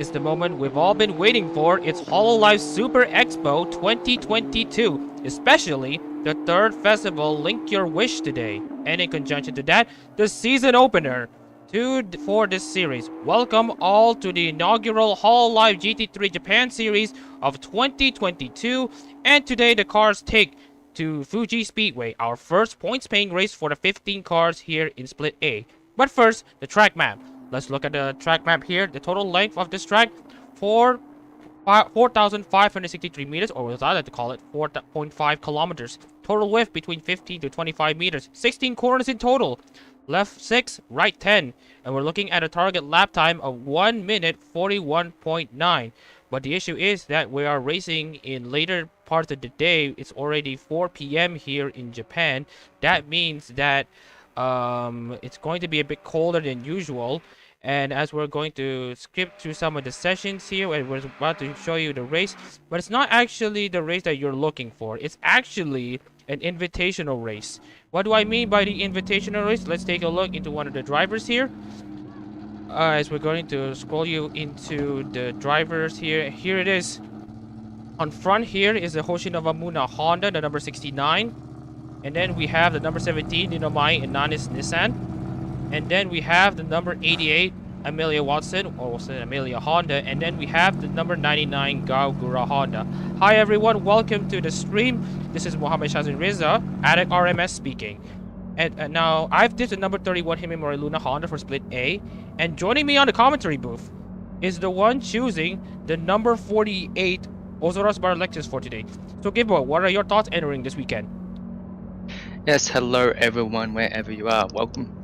is the moment we've all been waiting for. It's Hololive Super Expo 2022, especially the third festival Link Your Wish today. And in conjunction to that, the season opener for this series. Welcome all to the inaugural Hololive GT3 Japan Series of 2022. And today the cars take to Fuji Speedway, our first points-paying race for the 15 cars here in Split A. But first, the track map. Let's look at the track map here. The total length of this track, 4,563 meters, or as I like to call it, 4.5 kilometers. Total width between 15 to 25 meters. 16 corners in total. Left 6, right 10. And we're looking at a target lap time of 1 minute 41.9. But the issue is that we are racing in later parts of the day. It's already 4 p.m. here in Japan. That means that it's going to be a bit colder than usual. And as we're going to skip through some of the sessions here, and we're about to show you the race, but it's not actually the race that you're looking for. It's actually an invitational race. What do I mean by the invitational race? Let's take a look into one of the drivers here. As we're going to scroll you into the drivers here. Here it is. On front here is the Hoshinovamuna Honda, the number 69. And then we have the number 17, Ninomai Inanis Nissan. And then we have the number 88, Amelia Watson, or was it Amelia Honda. And then we have the number 99, Gaogura Honda. Hi everyone, welcome to the stream. This is Mohammed Shazin Reza, Adak-RMS speaking. And now I've did the number 31 Himimori Luna Honda for Split A. And joining me on the commentary booth is the one choosing the number 48 Ozoras Bar Lexus for today. So Gibbo, what are your thoughts entering this weekend? Yes, hello everyone, wherever you are, welcome.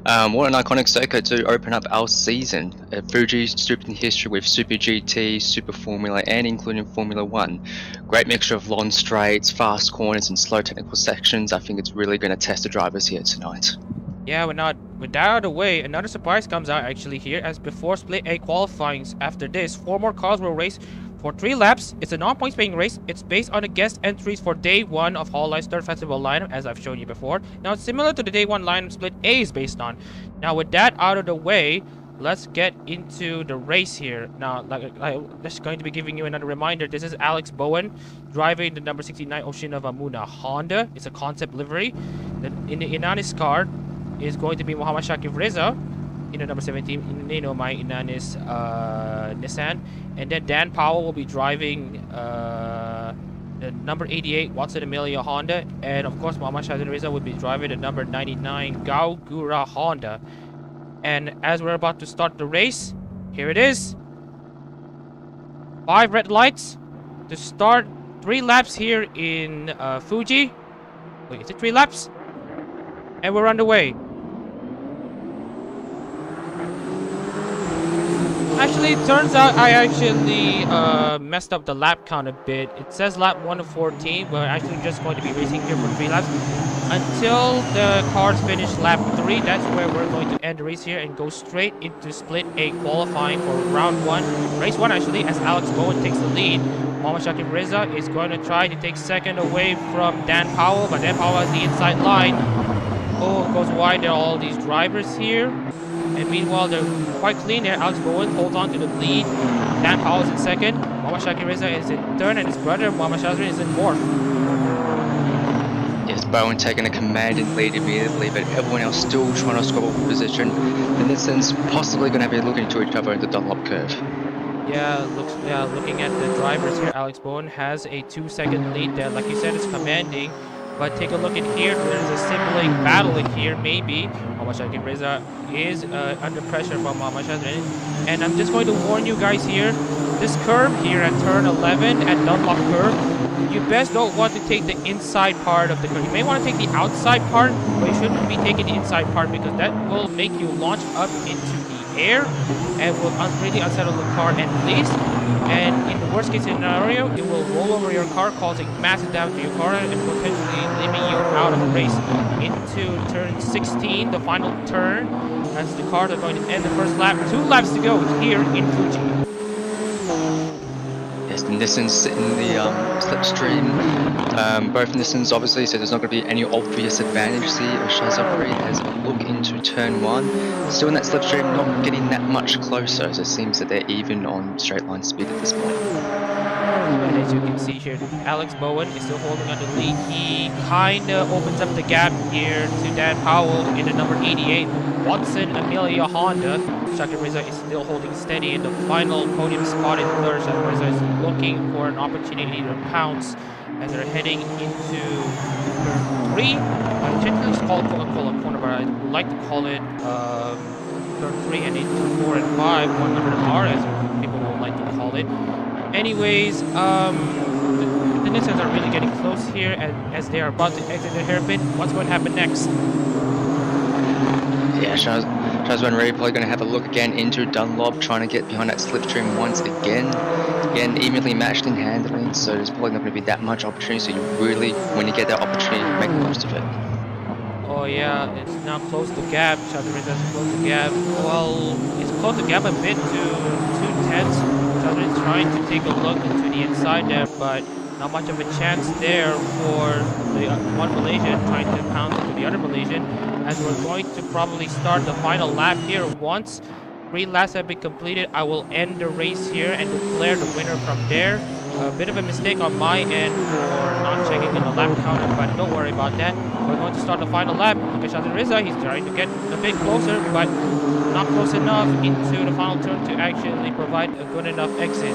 What an iconic circuit to open up our season. Fuji steeped in history with Super GT, Super Formula, and including Formula 1. Great mixture of long straights, fast corners, and slow technical sections. I think it's really going to test the drivers here tonight. Yeah, with that out of the way, another surprise comes out actually here, as before Split A qualifying after this, 4 more cars will race for 3 laps. It's a non-points paying race. It's based on the guest entries for day 1 of Hololive's third festival lineup, as I've shown you before. Now, it's similar to the day 1 lineup Split A is based on. Now, with that out of the way, let's get into the race here. Now, I'm just going to be giving you another reminder. This is Alex Bowen driving the number 69 Oshinovamuna Honda. It's a concept livery. In the Inanis car is going to be Muhammad Shakib Reza. In the number 17, Ninomai Inanis Nissan. And then Dan Powell will be driving the number 88 Watson Amelia Honda. And of course, Muhammad Shazin Reza will be driving the number 99 Gaogura Honda. And as we're about to start the race, here it is. 5 red lights to start 3 laps here in Fuji. Wait, is it 3 laps? And we're underway. Actually, it turns out I actually messed up the lap count a bit. It says lap 1 of 14. We're actually just going to be racing here for 3 laps until the cars finish lap 3. That's where we're going to end the race here and go straight into Split A qualifying for round 1. Race 1 actually, as Alex Bowen takes the lead. Mohammad Shakib Reza is going to try to take second away from Dan Powell, but Dan Powell has the inside line. Oh, it goes wide. There are all these drivers here. And meanwhile, they're quite clean there. Alex Bowen holds on to the lead. Dan Powell is in second. Mohammad Shakib Reza is in third, and his brother, Mohammad Shazrin, is in fourth. Yes, Bowen taking a commanding lead immediately, but everyone else still trying to score a position. The Nissans possibly going to be looking to each other in the Dunlop curve. Yeah, looking at the drivers here, Alex Bowen has a 2-second lead there. Like you said, it's commanding. But take a look in here. There's a sibling battle in here, maybe. Mohammad Shakib Reza is under pressure from Mohammad Shazrin. And I'm just going to warn you guys here. This curve here at turn 11 at Dunlop curve, you best don't want to take the inside part of the curve. You may want to take the outside part, but you shouldn't be taking the inside part because that will make you launch up into the air and will really unsettle the car at least. And in the worst case scenario, it will roll over your car, causing massive damage to your car and potentially leaving you out of the race. Into turn 16, the final turn, as the cars are going to end the first lap. 2 laps to go here in Fuji. Yes, the Nissans sit in the slipstream. Both Nissans obviously, so there's not going to be any obvious advantage here. Shazari has a look into turn 1. Still in that slipstream, not getting that much closer, so it seems that they're even on straight line speed at this point. And as you can see here, Alex Bowen is still holding on the lead. He kind of opens up the gap here to Dan Powell in the number 88. Watson Amelia Honda. Shaka Reza is still holding steady in the final podium spot in third. Shaka Reza is looking for an opportunity to pounce as they're heading into turn 3. Technically it's called Coca-Cola corner, but I would like to call it turn 3 and into 4 and 5, 100R as people would like to call it. Anyways, the Nissans are really getting close here, and as they are about to exit the hairpin, what's going to happen next? Yeah, Shazwan Ray probably going to have a look again into Dunlop, trying to get behind that slipstream once again. Again, evenly matched in handling, so there's probably not going to be that much opportunity, so you really, when you get that opportunity, make the most of it. Oh yeah, it's now close the gap. Shazwan Reza has closed the gap. Well, it's closed the gap a bit to 2/10. Shazwan is trying to take a look into the inside there, but not much of a chance there for the one Malaysian trying to pounce into the other Malaysian, as we're going to probably start the final lap here. Once 3 laps have been completed, I will end the race here and declare the winner from there. A bit of a mistake on my end for not checking in the lap counter, but don't worry about that. We're going to start the final lap. Look at Shazwan Reza, he's trying to get a bit closer, but not close enough into the final turn to actually provide a good enough exit.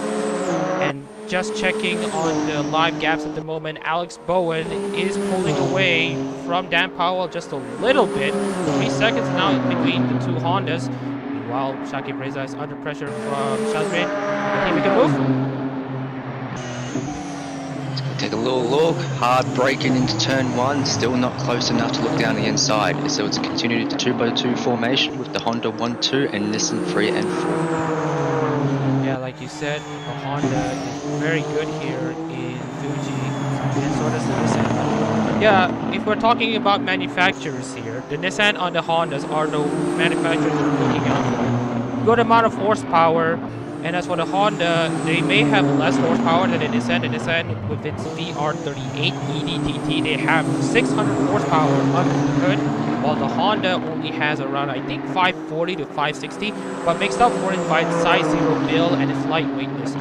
And just checking on the live gaps at the moment, Alex Bowen is pulling away from Dan Powell just a little bit. 3 seconds now between the two Hondas. Meanwhile, Shakib Reza is under pressure from Shazrin. I think we can move. Take a little look, hard braking into turn 1, still not close enough to look down the inside. So it's continued to 2x2 formation with the Honda 1-2 and Nissan 3 and 4. Yeah, like you said, the Honda is very good here in Fuji, and so does the Nissan. Yeah, if we're talking about manufacturers here, the Nissan and the Hondas are the manufacturers we're looking out for. Good amount of horsepower. And as for the Honda, they may have less horsepower than the Nissan. The Nissan, with its VR38 EDTT, they have 600 horsepower under the hood, while the Honda only has around, I think, 540 to 560, but makes up for it by its size 0 build and its lightweightness.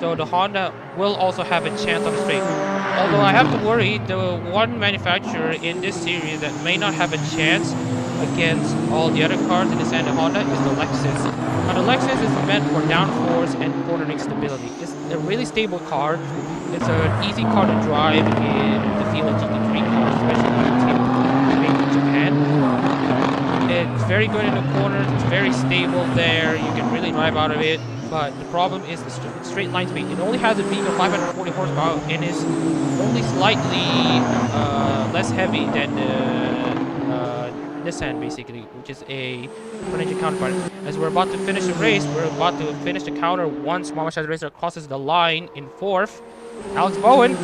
So the Honda will also have a chance on the straight. Although I have to worry, the one manufacturer in this series that may not have a chance against all the other cars in the Nissan and Honda is the Lexus. Now the Lexus is meant for downforce and cornering stability. It's a really stable car. It's an easy car to drive in the field of GT3 cars, especially made in Japan. It's very good in the corners. It's very stable there. You can really drive out of it. But the problem is the straight line speed. It only has a beam of 540 horsepower and is only slightly less heavy than the Nissan, basically, which is a potential counterpart. As we're about to finish the race, we're about to finish the counter once Mama Shaz Racer crosses the line in 4th. Alex Bowen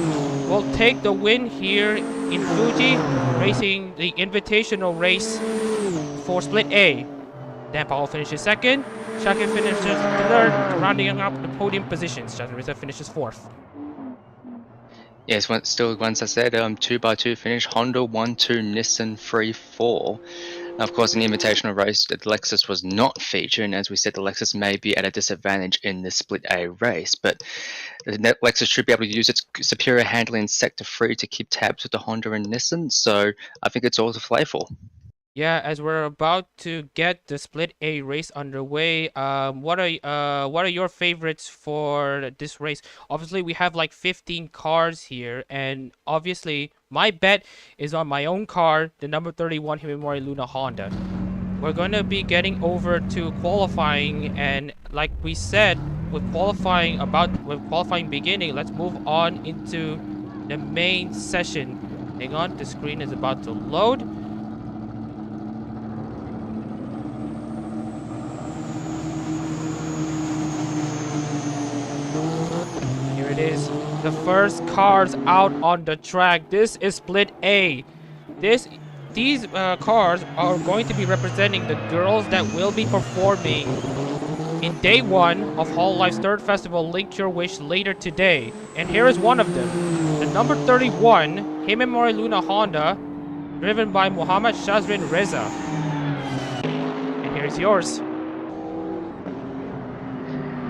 will take the win here in Fuji, racing the invitational race for Split A. Dan Powell finishes 2nd. Shaka finishes 3rd, rounding up the podium positions. Shaz Racer finishes 4th. Yes, once I said 2x2 finish, Honda 1-2, Nissan 3-4. Of course, in the invitational race, the Lexus was not featured, and as we said, the Lexus may be at a disadvantage in the Split A race, but the Lexus should be able to use its superior handling in Sector 3 to keep tabs with the Honda and Nissan, so I think it's all to play for. Yeah, as we're about to get the Split A race underway, what are your favorites for this race? Obviously, we have like 15 cars here, and obviously, my bet is on my own car, the number 31 Himimori Luna Honda. We're going to be getting over to qualifying, and like we said, with qualifying beginning, let's move on into the main session. Hang on, the screen is about to load. Is the first cars out on the track. This is Split A. These cars are going to be representing the girls that will be performing in day 1 of Hololive's third festival, Link Your Wish, later today. And here is one of them. The number 31 Himemori Luna Honda, driven by Muhammad Shazrin Reza. And here's yours.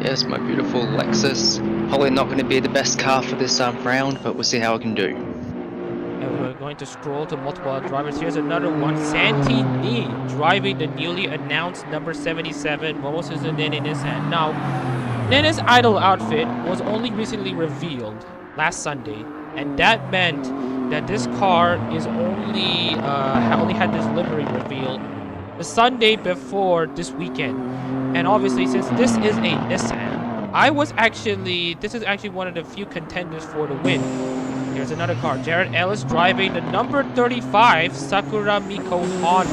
Yes, my beautiful Lexus. Probably not going to be the best car for this round, but we'll see how I can do. And we're going to scroll to multiple drivers. Here's another one. Santi Ni, driving the newly announced number 77 Momosuzu Nene Nissan. Now, Nene's idol outfit was only recently revealed last Sunday, and that meant that this car is only had this livery reveal the Sunday before this weekend. And obviously, since this is a Nissan, this is actually one of the few contenders for the win. Here's another car. Jared Ellis driving the number 35 Sakura Miko Honda.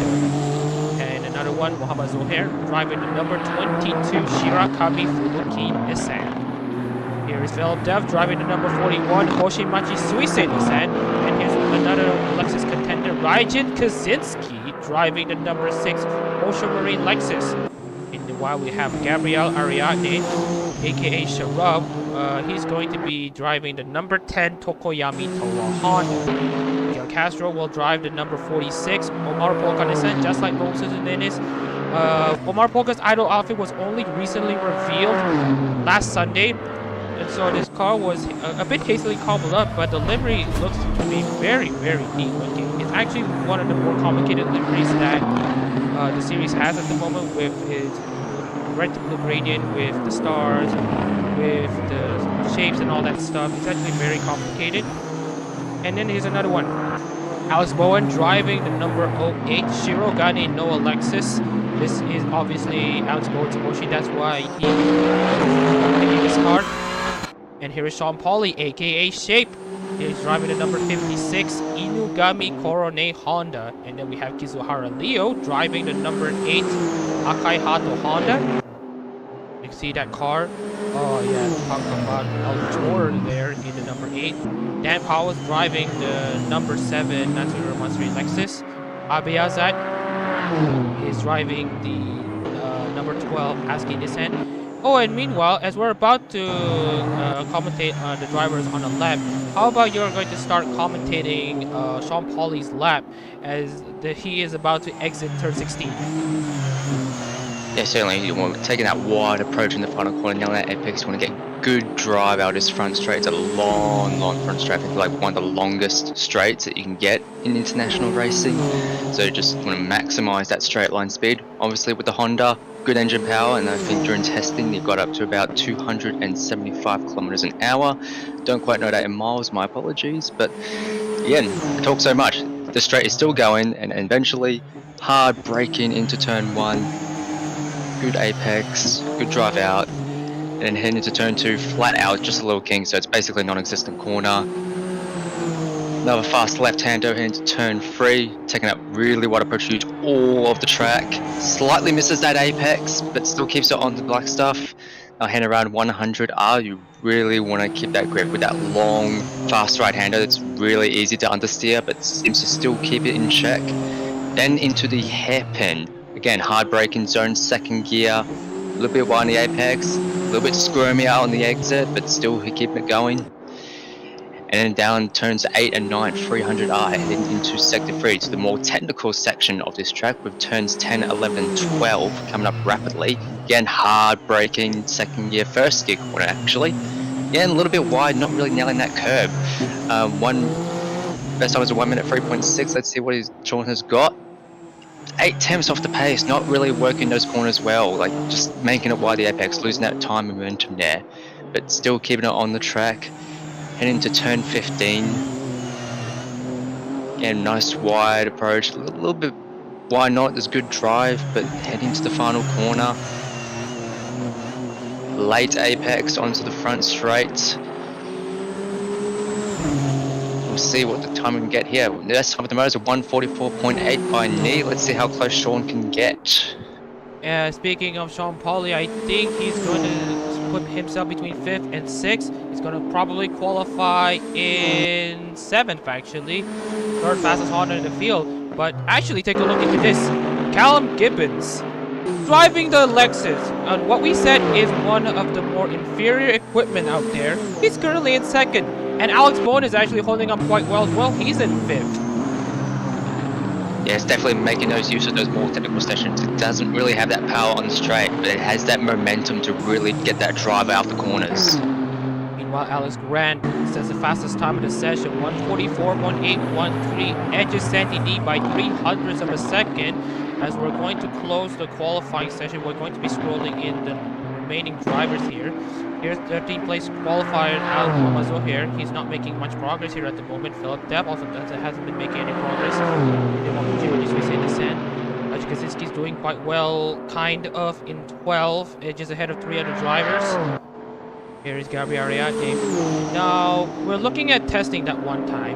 And another one, Muhammad Zohair, driving the number 22 Shirakami Furuki Nissan. Here is Philip Dev driving the number 41 Hoshimachi Suisei Nissan. And here's another Lexus contender, Raijin Kaczynski, driving the number 6 Ocean Marine Lexus. While we have Gabriel Ariadne, aka Sharab, he's going to be driving the number 10 Tokoyami Towa Honda. Miguel Castro will drive the number 46 Omar Polka Nissan, just like Moses and Dennis. Omar Polka's idol outfit was only recently revealed last Sunday, and so this car was a bit hastily cobbled up, but the livery looks to be very, very neat looking. It's actually one of the more complicated liveries that the series has at the moment, with its reticle gradient, with the stars, with the shapes and all that stuff. It's actually very complicated. And then here's another one. Alex Bowen driving the number 08 Shirogane Noah Lexus. This is obviously Alex Bowen's Oshi, that's why he picking this car. And here is Sean Pauly, aka Shape. He's driving the number 56 Inugami Korone Honda. And then we have Kizuhara Leo driving the number 8 Akai Hato Honda. You can see that car. Oh yeah, talking about El Tor there in the number 8. Dan Powell's driving the number 7 Natsuru Matsuri Lexus. Abeazat is driving the number 12 Aski Nissan. Oh, and meanwhile, as we're about to commentate on the drivers on a lap, how about you're going to start commentating Sean Pauly's lap, as he is about to exit turn 16? Yeah, certainly. You want taking that wide approach in the final corner, nailing that apex. You want to get good drive out of this front straight. It's a long, long front straight. I think like one of the longest straights that you can get in international racing. So just want to maximize that straight line speed. Obviously with the Honda, good engine power, and I think during testing they got up to about 275 kilometers an hour. Don't quite know that in miles, my apologies, but again, I talk so much. The straight is still going, and eventually hard braking into turn 1. Good apex, good drive out, and then heading into turn 2, flat out, just a little king, so it's basically a non-existent corner. Another fast left-hander into turn 3, taking up really wide approach, huge all of the track. Slightly misses that apex, but still keeps it on the black stuff. Now hand around 100R, you really want to keep that grip with that long, fast right-hander. It's really easy to understeer, but seems to still keep it in check. Then into the hairpin. Again, hard braking zone, second gear, a little bit wide on the apex, a little bit squirmy out on the exit, but still keeping it going. And then down turns 8 and 9, 300R, heading into sector 3, to the more technical section of this track, with turns 10, 11, 12 coming up rapidly. Again, hard braking, second gear, first gear corner actually. Again, a little bit wide, not really nailing that curb. Best time was a 1 minute 3.6. Let's see what Sean has got. 8 tenths off the pace, not really working those corners well, like just making it wide the apex, losing that time and momentum there, but still keeping it on the track. Heading to turn 15. Again, nice wide approach, a little bit wide, not as good drive, but heading to the final corner. Late apex onto the front straight. We'll see what the time we can get here. The best time at the moment is a 144.8 by knee. Let's see how close Sean can get. Speaking of Sean Pauly, I think he's going to put himself between 5th and 6th. He's going to probably qualify in 7th, actually. 3rd fastest Honda in the field. But actually, take a look into this. Callum Gibbons driving the Lexus, and what we said is one of the more inferior equipment out there. He's currently in second, and Alex Bone is actually holding up quite well as well. He's in fifth. Yeah, it's definitely making those use of those more technical sessions. It doesn't really have that power on the straight, but it has that momentum to really get that drive out the corners. Meanwhile, Alex Grant says the fastest time of the session, 1:44.1813, edges Sandy D by 300ths of a second. As we're going to close the qualifying session, we're going to be scrolling in the remaining drivers here. Here's 13th place qualifier Al Zohair. He's not making much progress here at the moment. Philip Depp also hasn't been making any progress. Kaczynski's doing quite well, kind of, in 12, edges ahead of 3 other drivers. Here is Gabriel Ariadne. Now, we're looking at testing that one time.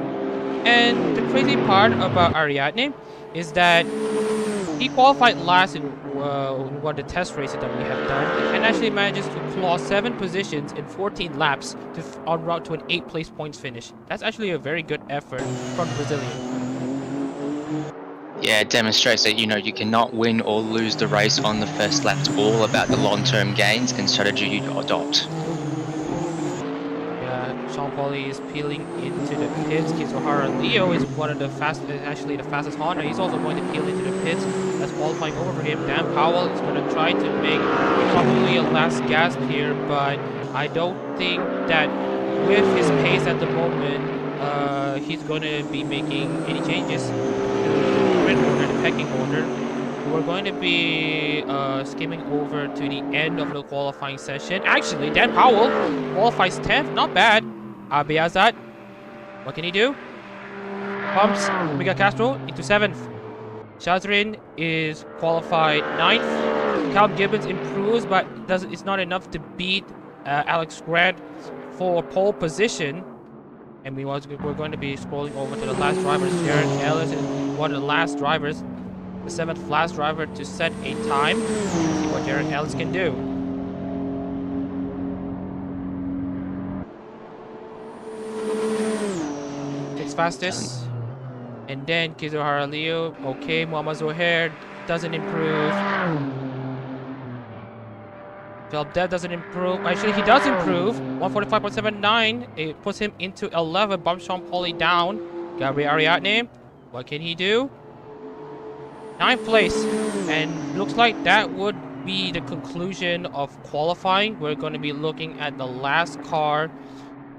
And the crazy part about Ariadne is that he qualified last in one of the test races that we have done, and actually manages to claw 7 positions in 14 laps to en route to an 8th place points finish. That's actually a very good effort from the Brazilian. Yeah, it demonstrates that, you know, you cannot win or lose the race on the first lap. It's all about the long-term gains and strategy you adopt. Sean Pauly is peeling into the pits. Kizuhara Leo is one of the actually the fastest Honda. He's also going to peel into the pits. That's qualifying over for him. Dan Powell is going to try to make probably a last gasp here, but I don't think that with his pace at the moment, he's going to be making any changes to the grid order, the pecking order. We're going to be skimming over to the end of the qualifying session. Actually, Dan Powell qualifies 10th. Not bad. Abiazat, what can he do? Pumps Miguel Castro into 7th. Shazrin is qualified 9th. Calum Gibbons improves, but it's not enough to beat Alex Grant for pole position. And meanwhile, we're going to be scrolling over to the last drivers. Jared Ellis is one of the last drivers. The 7th last driver to set a time. Let's see what Jared Ellis can do. Sixth fastest. And then Kizuhara Leo. Okay, Muhammad Zohair doesn't improve. Philip Dev doesn't improve. Actually, he does improve. 145.79. It puts him into 11. Bumps Sean Pauly down. Gabriel Ariadne. What can he do? 9th place, and looks like that would be the conclusion of qualifying. We're going to be looking at the last car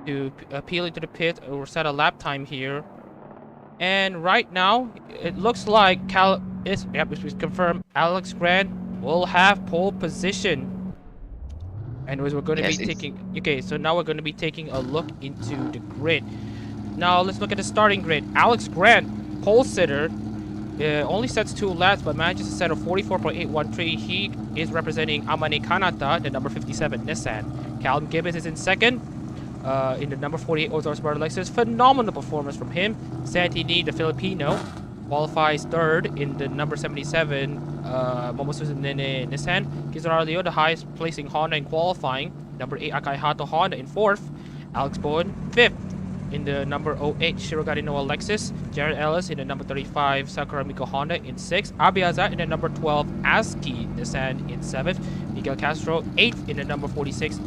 to peel into the pit or set a lap time here. And right now, it looks like it's confirmed Alex Grant will have pole position. And we're going to be taking. Okay, so now we're going to be taking a look into the grid. Now let's look at the starting grid. Alex Grant, pole sitter. Only sets 2 laps, but manages to set a 44.813. He is representing Amane Kanata, the number 57 Nissan. Calum Gibbons is in second, in the number 48 Ozarks Bar Lexus. Phenomenal performance from him. Santini, the Filipino, qualifies third in the number 77 Momosuzu Nene Nissan. Kizuhara Leo, the highest placing Honda in qualifying. Number 8 Akai Hato Honda in 4th. Alex Bowen 5th. In the number 08 Shirogari Noah Lexus. Jared Ellis in the number 35 Sakura Miko Honda in 6th. Abiazat in the number 12 Aski Nissan in 7th. Miguel Castro 8th in the number 46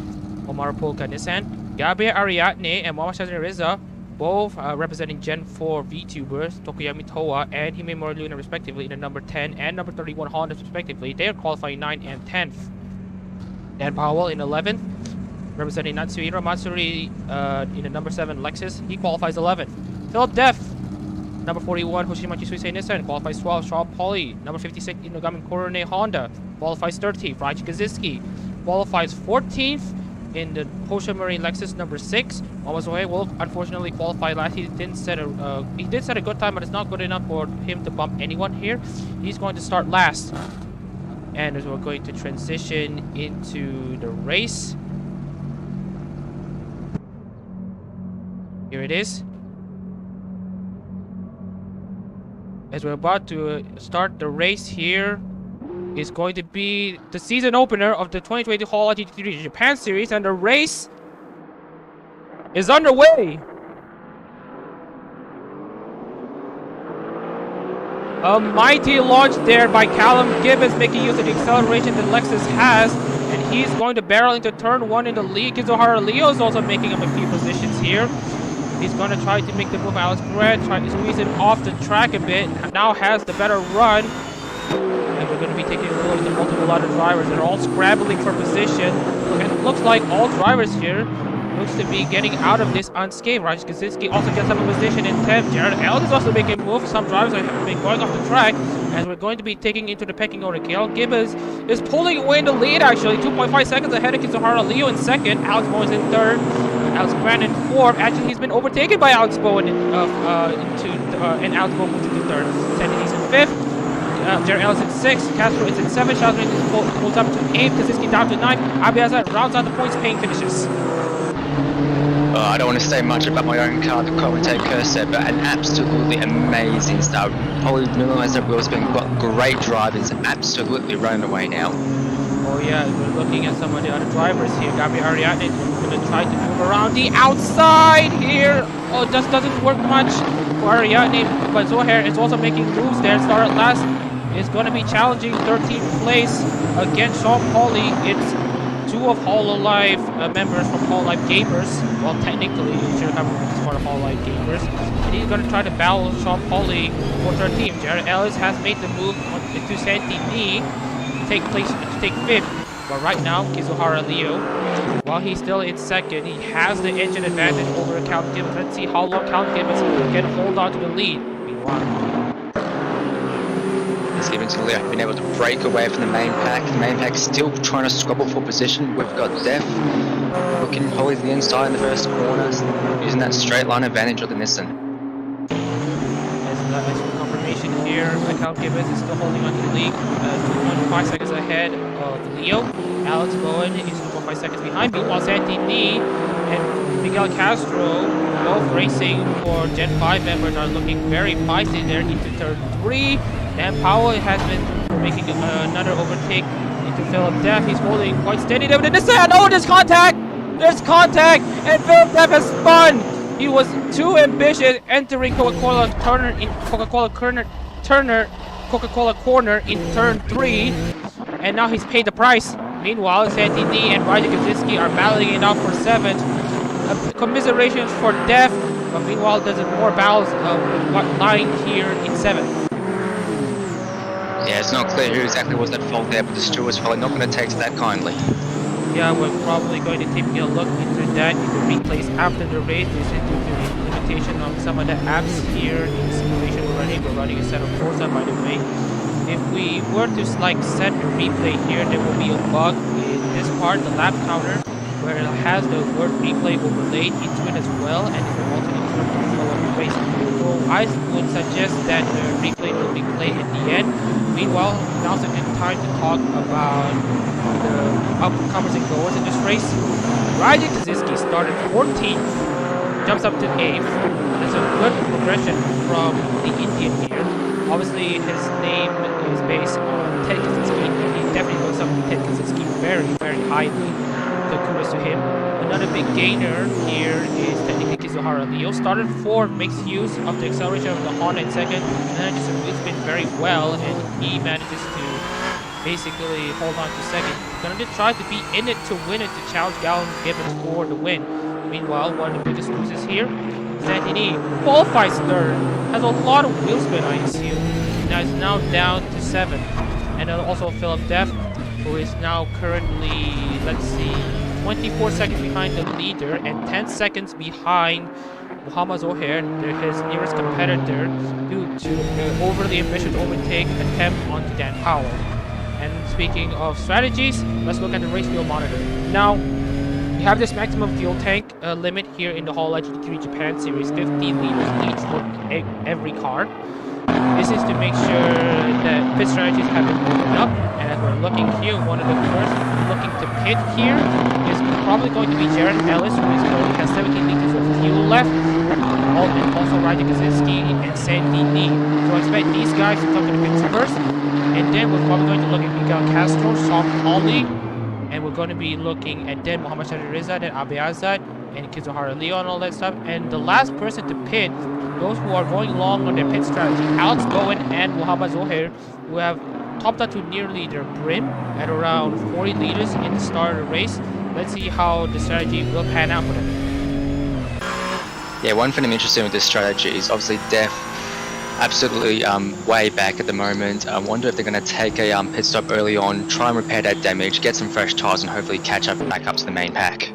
Omar Polka Nissan. Gabriel Ariadne and Mama Shazin Riza, both representing Gen 4 VTubers, Tokoyami Toa and Hime Morluna respectively in the number 10 and number 31 Hondas respectively. They are qualifying 9th and 10th. Dan Powell in 11th. Representing Natsuhiro Matsuri in the number 7 Lexus, he qualifies 11th. Philip Deff, number 41 Hoshimachi Suisei Nissan, qualifies 12th. Sean Pauly, number 56 Inogami Korone Honda, qualifies 13th. Raichi Kaczynski qualifies 14th in the Porsche Marine Lexus number 6. Mawazoe will unfortunately qualify last. He did set a good time, but it's not good enough for him to bump anyone here. He's going to start last. And as we're going to transition into the race. Here it is. As we're about to start the race here, is going to be the season opener of the 2020 Hololive GT3 Japan Series, and the race is underway. A mighty launch there by Callum Gibbons, making use of the acceleration that Lexus has. And he's going to barrel into turn 1 in the lead. Kizuhara Leo is also making up a few positions here. He's going to try to make the move. Alex Grant trying to squeeze it off the track a bit. Now has the better run. And we're going to be taking a look at the multiple other drivers. They're all scrambling for position. And it looks like all drivers here looks to be getting out of this unscathed. Raj Kaczynski also gets up a position in 10th. Jared Ellis is also making moves. Some drivers have been going off the track. And we're going to be taking into the pecking order. Gail Gibbons is pulling away in the lead, actually. 2.5 seconds ahead of Kizuhara Leo in 2nd. Alex Bowen is in 3rd. Alex Grant in 4th. Actually, he's been overtaken by Alex Bowen and Alex Bowen moves into 3rd. Sandy is in 5th. Jared Ellis in 6th. Castro is in 7th. Shazrin pulls up to 8th. Kaczynski down to 9th. Abiazat rounds out the points paying finishes. I don't want to say much about my own car, the commentator cursor, but an absolutely amazing start. Probably realised that Will's been got great drivers, absolutely running away now. Oh yeah, we're looking at some of the other drivers here. Gabriel Ariadne is going to try to move around the outside here. Oh, just doesn't work much for Ariadne, but Zohair is also making moves there. Started last is going to be challenging 13th place against Sean Pauly. It's two of Hololive members from Hololive Gamers. Well, technically, it should have been part of Hololive Gamers. And he's going to try to battle Sean Pauly for 13th. Jared Ellis has made the move to Santini to take 5th. But right now, Kizuhara Leo, while he's still in 2nd, he has the engine advantage over Callum Gibbons. Let's see how long Callum Gibbons can hold on to the lead. Meanwhile, Gibbons have been able to break away from the main pack. The main pack still trying to scrabble for position. We've got Def looking wholly to the inside in the first corner, using that straight line advantage of the Nissan. As confirmation here, Callum Gibbons is still holding on to the lead, 2.5 seconds ahead of Leo. Alex Bowen is 2.5 seconds behind. Meanwhile, Santini and Miguel Castro, both racing for Gen 5 members, are looking very feisty there into turn 3. Dan Powell has been making another overtake into Philip Deff. He's holding quite steady there with the Nissan. Oh, there's contact! There's contact! And Philip Deff has spun! He was too ambitious entering Coca-Cola Corner in Coca-Cola Corner in turn 3. And now he's paid the price. Meanwhile, Santini and Raja Kaczynski are battling it out for 7th. Commiserations for Deff. But meanwhile, there's more battles lying here in 7th. Yeah, it's not clear who exactly was at fault there, but the steward's probably not going to take to that kindly. Yeah, we're probably going to take a look into that in the replays after the race. This is due to the limitation of some of the apps here in simulation already. We're running a set of Forza, by the way. If we were to set a replay here, there will be a bug in this part, the lap counter, where it has the word replay overlaid into it as well, and it will also interrupt the flow of the race. So I would suggest that the replay will be played at the end. Meanwhile, now's a good time to talk about the upcomers and goers in this race. Raja Kaczynski started 14th, jumps up to 8th. There's a good progression from the Indian here. Obviously, his name is based on Ted Kaczynski. He definitely looks up to Ted Kaczynski very, very highly. So kudos to him. Another big gainer here is technically Kizuhara Leo. Started 4th, makes use of the acceleration of the Honda in 2nd, and then just wheel spin very well, and he manages to basically hold on to 2nd. Gonna try to be in it to win it to challenge Callum Gibbons for the win. Meanwhile, one of the biggest losers here, Santini, qualifies 3rd, has a lot of wheel spin, I assume. Now is now down to 7th. And then also Philip Deff, who is now currently, let's see, 24 seconds behind the leader and 10 seconds behind Muhammad Zohair, his nearest competitor, due to the overly ambitious overtake attempt onto Dan Powell. And speaking of strategies, let's look at the race fuel monitor. Now, we have this maximum fuel tank limit here in the Hololive GT3 Japan Series, 15 liters each for every car. This is to make sure that pit strategies have been opened up, and as we're looking here, one of the first looking to pit here is probably going to be Jared Ellis, who has 17 liters of fuel left, and also Raja Kaczynski and Santini. So I expect these guys to come to the pits first, and then we're probably going to look at Miguel Castro, Sean Pauly, and we're going to be looking at then Muhammad Shadi Reza, then Abiazat, and Kizuhara Leo and all that stuff. And the last person to pit, those who are going long on their pit strategy, Alex Bowen and Muhammad Zohair, who have topped out to nearly their brim at around 40 liters in the start of the race. Let's see how the strategy will pan out for them. Yeah, one thing I'm interested in with this strategy is obviously Def absolutely way back at the moment. I wonder if they're going to take a pit stop early on, try and repair that damage, get some fresh tires, and hopefully catch up back up to the main pack.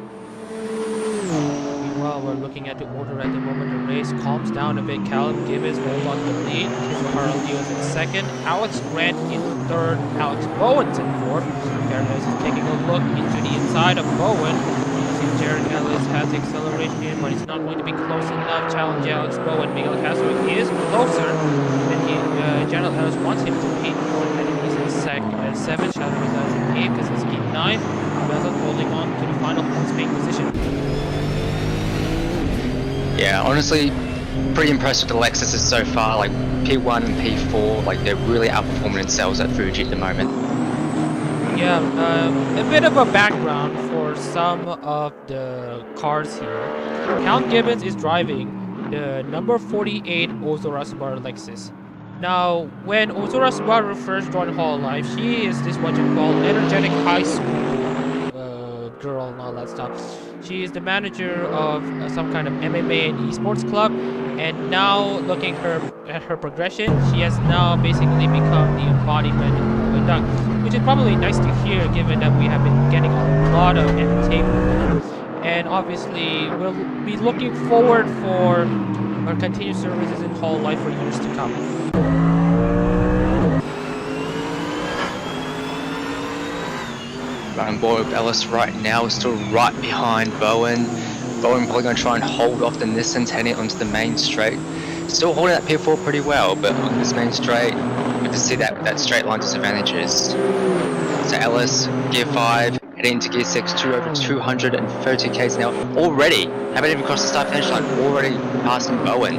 Meanwhile, we're looking at the order at the moment. The race calms down a bit. Callum Gibbons holds on to the lead. Kizuhara Leo is in second. Alex Grant in third. Alex Bowen's in fourth. Paradise is taking a look into the inside of Bowen. Jared Ellis has acceleration, but it's not going to be close enough. Challenge Alex Bowen. Miguel Castro is closer than Jared Ellis wants him to be. And he's in seventh. Shadow is in eighth. Kaczynski ninth. Bezos holding on to the final Spain position. Yeah, honestly, pretty impressed with the Lexuses so far. Like P1 and P4, like they're really outperforming themselves at Fuji at the moment. Yeah, a bit of a background for some of the cars here. Count Gibbons is driving the number 48 Ozora Subaru Lexus. Now, when Ozora Subaru first joined Hololive, she is this what you call energetic high school girl and all that stuff. She is the manager of some kind of MMA and esports club, and now looking at her progression, she has now basically become the embodiment of a duck, which is probably nice to hear given that we have been getting a lot of entertainment. And obviously, we'll be looking forward for her continued services in Hololive for years to come. Running board with Ellis right now is still right behind Bowen. Bowen probably going to try and hold off the Nissans heading onto the main straight. Still holding that P4 pretty well, but on this main straight, we can see that straight line disadvantages. So Ellis, gear 5, heading into gear 6, over 230 k's an hour already. Haven't even crossed the start finish line, already passing Bowen.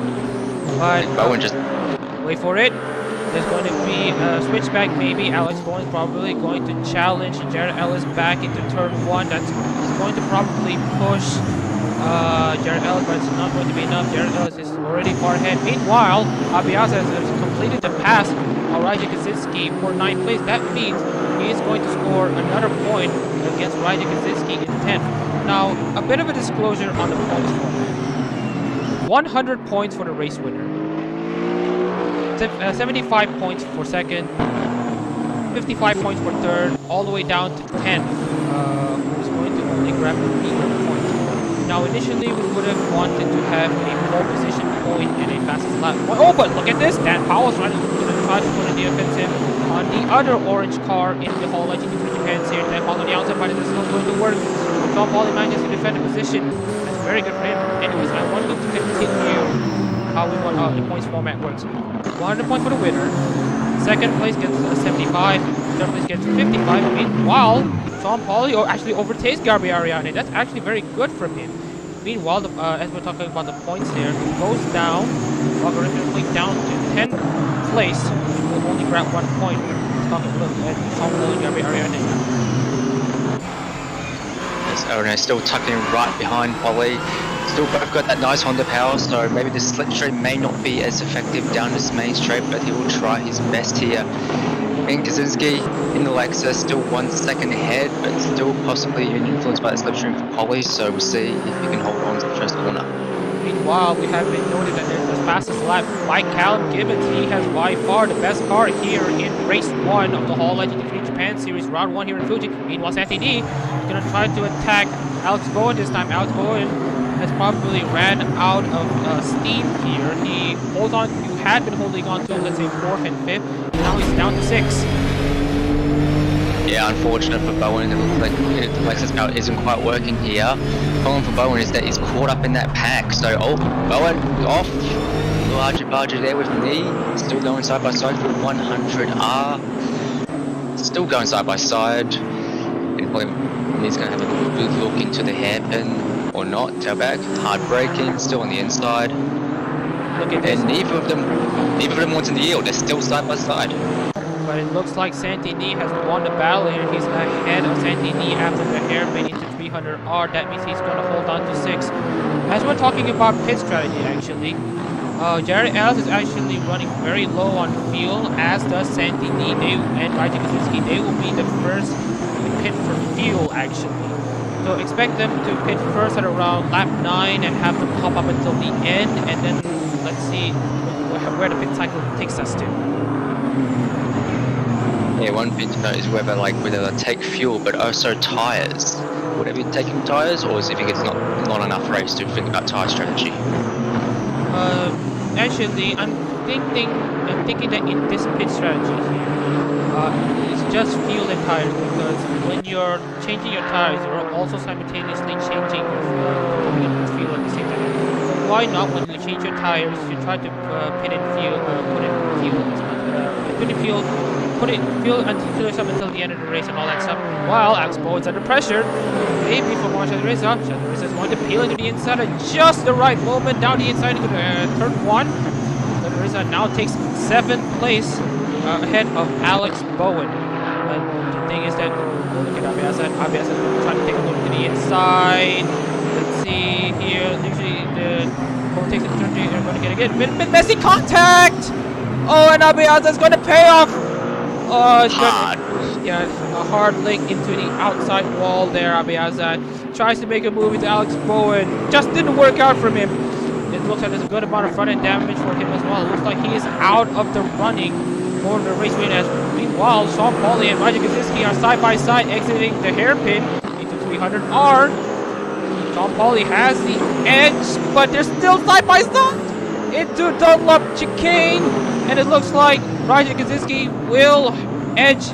But Bowen just... wait for it. There's going to be a switchback maybe. Alex Bowen is probably going to challenge Jared Ellis back into turn 1. That's going to probably push Jared Ellis, but it's not going to be enough. Jared Ellis is already far ahead. Meanwhile, Abiasa has completed the pass of Raja Kaczynski for 9th place. That means he is going to score another point against Raja Kaczynski in 10th. Now, a bit of a disclosure on the points format. 100 points for the race winner. 75 points for second, 55 points for third, all the way down to 10th, who's going to only grab the meager point. Now initially we would have wanted to have a pole position point and a fastest lap point. Oh, but look at this! Dan Powell's going to try to put in the offensive on the other orange car in the Hololive GT3 Japan Series. Dan Powell on the outside, but this is not going to work. John Paul manages to defend the position. That's very good for him. Anyways, I want to continue how we want the points format works. 100 points for the winner. Second place gets 75. Third place gets 55. Meanwhile, Sean Pauly actually overtakes Garbi Ariane. That's actually very good from him. Meanwhile, as we're talking about the points here, he goes down, logarithmically down to 10th place. He will only grab 1 point. Let's talk a look at Sean Pauly and Garbi Ariane. Arena still tucked in right behind Polly. Still both got that nice Honda power, so maybe the slipstream may not be as effective down this main straight, but he will try his best here. And Kaczynski in the Lexus, still 1 second ahead, but still possibly influenced by the slipstream for Polly, so we'll see if he can hold on to the first corner. Meanwhile, we have been noted that there's the fastest lap by Callum Gibbons. He has by far the best car here in race 1 of the Hololive GT3 Japan Series, round 1 here in Fuji. Meanwhile, Santi D is going to try to attack Alex Bowen this time. Alex Bowen has probably ran out of steam here. He holds on, you had been holding on to, let's say, 4th and 5th, and now he's down to 6th. Yeah, unfortunate for Bowen. It looks like the Lexus power isn't quite working here. Problem for Bowen is that he's caught up in that pack. So, Bowen off. Larger barger there with knee. Still going side by side for 100R. Still going side by side. And probably he's going to have a good look into the hairpin or not. Tailback, hard braking, still on the inside. Look at this. And neither of them wants in the yield. They're still side by side. But it looks like Santini has won the battle here. He's ahead of Santini after the hairpin into 300R. That means he's going to hold on to 6. As we're talking about pit strategy, actually, Jared Ellis is actually running very low on fuel, as does Santini and Raja Kaczynski. They will be the first to pit for fuel, actually. So expect them to pit first at around lap 9 and have them pop up until the end, and then let's see where the pit cycle takes us to. Yeah, one thing to note is whether they take fuel but also tires. Would they be taking tires, or is it because it's not enough race to think about tire strategy? Actually, I'm thinking that in this pit strategy here, it's just fuel and tires, because when you're changing your tires, you're also simultaneously changing your fuel at the same time. So why not, when you change your tires, you try to put in fuel until yourself until the end of the race and all that stuff. While Axpo is under pressure, maybe for more Shadowreza is going to peel into the inside at just the right moment, down the inside into turn 1. Shadowreza now takes 7th place ahead of Alex Bowen. The thing is that, look at Abias is trying to take a look to the inside. Let's see here. Usually the takes the turn 3, they're going to get again. Messy contact! Oh, and Abias is going to pay off! Oh, it's a hard link into the outside wall there. Abiazad tries to make a move into Alex Bowen. Just didn't work out for him. It looks like there's a good amount of front end damage for him as well. It looks like he is out of the running for the race win. As meanwhile, Sean Pauli and Raja Kaczynski are side by side exiting the hairpin into 300R. Sean Pauli has the edge, but they're still side by side into Dunlop chicane, and it looks like Raja Kaczynski will edge.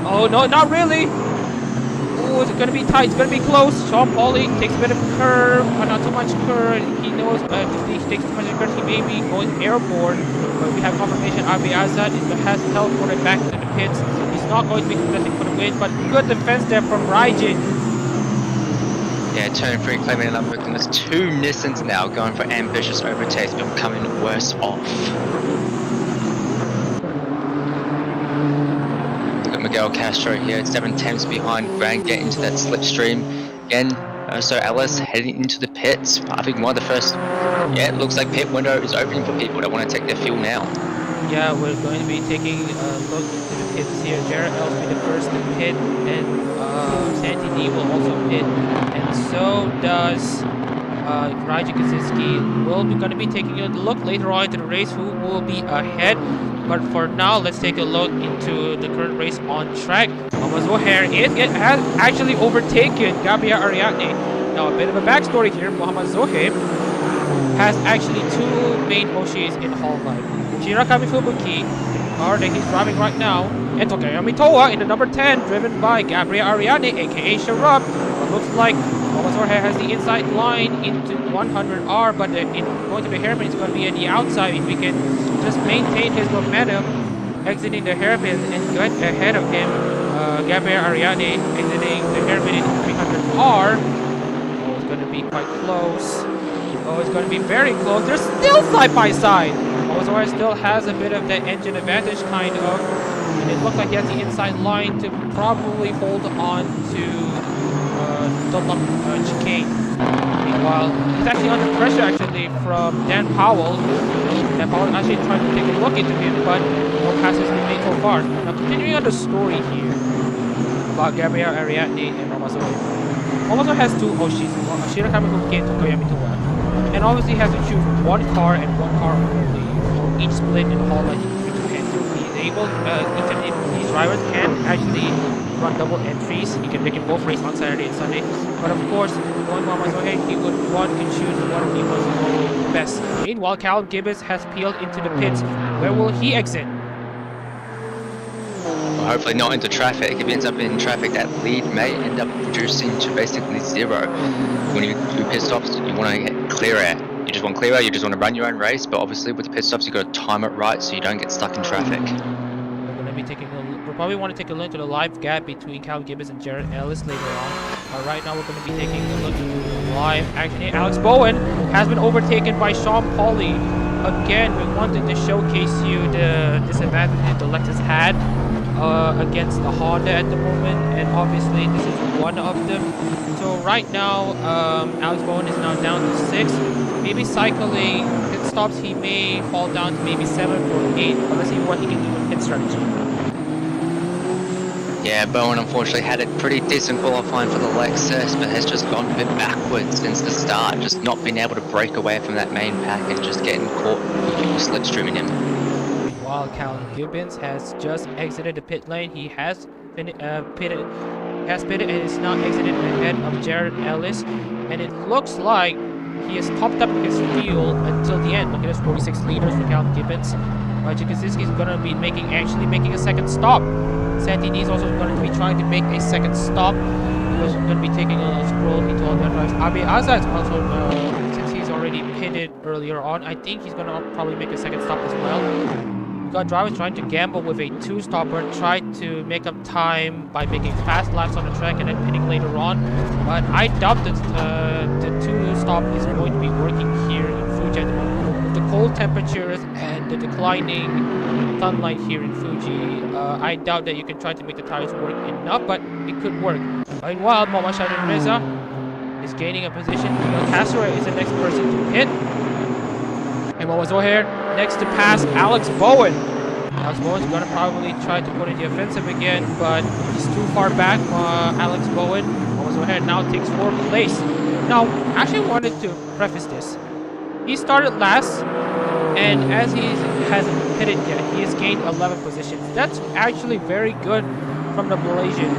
Oh no, not really. Oh, it's gonna be tight. It's gonna be close. Sean Pauli takes a bit of curve, but not too much curve. He knows if he takes too much curve, he may be going airborne. But we have confirmation. Abi Azad has teleported back to the pits. He's not going to be contesting for the win, but good defense there from Raijin. Yeah, turn 3 claiming it up. There's 2 Nissans now going for ambitious overtakes, but becoming worse off. Look at Miguel Castro here, 7 tenths behind Grant, getting into that slipstream. Again, so Ellis heading into the pits. I think one of the first, it looks like pit window is opening for people that want to take their fuel now. Yeah, we're going to be taking a look into the pits here. Jared Ellis will be the first to pit, and Santi D will also pit, and so does Raja Kaczynski. We're going to be taking a look later on into the race who will be ahead. But for now, let's take a look into the current race on track. Thomas O'Hare has actually overtaken Gabriel Ariadne. Now, a bit of a backstory here. Muhammad Zohaib has actually 2 main Hoshis in Hololive. Shirakami Fubuki, the car that he's driving right now, and Tokayami Toa in the number 10, driven by Gabriel Ariadne, aka Sharab. It looks like Thomas O'Hare has the inside line into 100R, but going to the hairpin, it's going to be at the outside. If we can just maintain his momentum, exiting the hairpin and get ahead of him, Gabriel Ariadne exiting the hairpin into 300R. Oh, it's going to be quite close. Oh, it's going to be very close. They're still side by side. Thomas O'Hare still has a bit of the engine advantage, kind of. And it looks like he has the inside line to probably hold on to Dunlop chicane. Meanwhile, he's actually under pressure actually from Dan Powell. Dan Powell actually trying to take a look into him, but no passes been made so far. Now continuing on the story here about Gabriel Ariadne and Omazo. Omazo has 2 Oshis, Shirakami Fubuki and Tokoyami Toa. And obviously has to choose 1 car and 1 car only for each split in the hall like between 2 hands. He's able, each of these drivers can actually run double entries. They can both race on Saturday and Sunday. But of course, going Mamazohe, he would want to choose what he was the best. Meanwhile, Callum Gibbons has peeled into the pits. Where will he exit? Well, hopefully not into traffic. If he ends up in traffic, that lead may end up reducing to basically 0. When you do pit stops, you want to get clear air. You just want clear air, you just want to run your own race, but obviously with the pit stops, you got to time it right so you don't get stuck in traffic. We'll probably want to take a look at the live gap between Callum Gibbons and Jared Ellis later on. Right now, we're going to be taking a look at the live action. Alex Bowen has been overtaken by Sean Pauli. Again, we wanted to showcase you the disadvantage the Lexus had. against the Honda at the moment, and obviously this is one of them. So right now, Alex Bowen is now down to 6. Maybe cycling pit stops, he may fall down to maybe 7 or 8. But let's see what he can do in pit strategy. Yeah, Bowen unfortunately had a pretty decent qualifying for the Lexus, but has just gone a bit backwards since the start, just not been able to break away from that main pack and just getting caught with people slipstreaming him. While Callum Gibbons has just exited the pit lane, he has pitted and is now exited ahead of Jared Ellis, and it looks like he has topped up his fuel until the end. Look at this, 46 liters for Callum Gibbons. Jakuzinski is going to be actually making a second stop. Santini is also going to be trying to make a second stop. He's going to be taking a stroll into all the other drives. Abe Aza is also, since he's already pitted earlier on, I think he's going to probably make a second stop as well. We've got drivers trying to gamble with a 2-stopper, try to make up time by making fast laps on the track and then pitting later on. But I doubt that the 2-stop is going to be working here in Fuji at the moment. With the cold temperatures and the declining sunlight here in Fuji, I doubt that you can try to make the tires work enough, but it could work. Meanwhile, Mohamed Reza is gaining a position. Castro is the next person to hit. And Mohamed Zohair next to pass Alex Bowen. Alex Bowen's going to probably try to put in the offensive again, but he's too far back. Alex Bowen, Mohamed Zohair now takes 4th place. Now, I actually wanted to preface this. He started last, and as he hasn't pitted yet, he has gained 11 positions. That's actually very good from the Malaysian.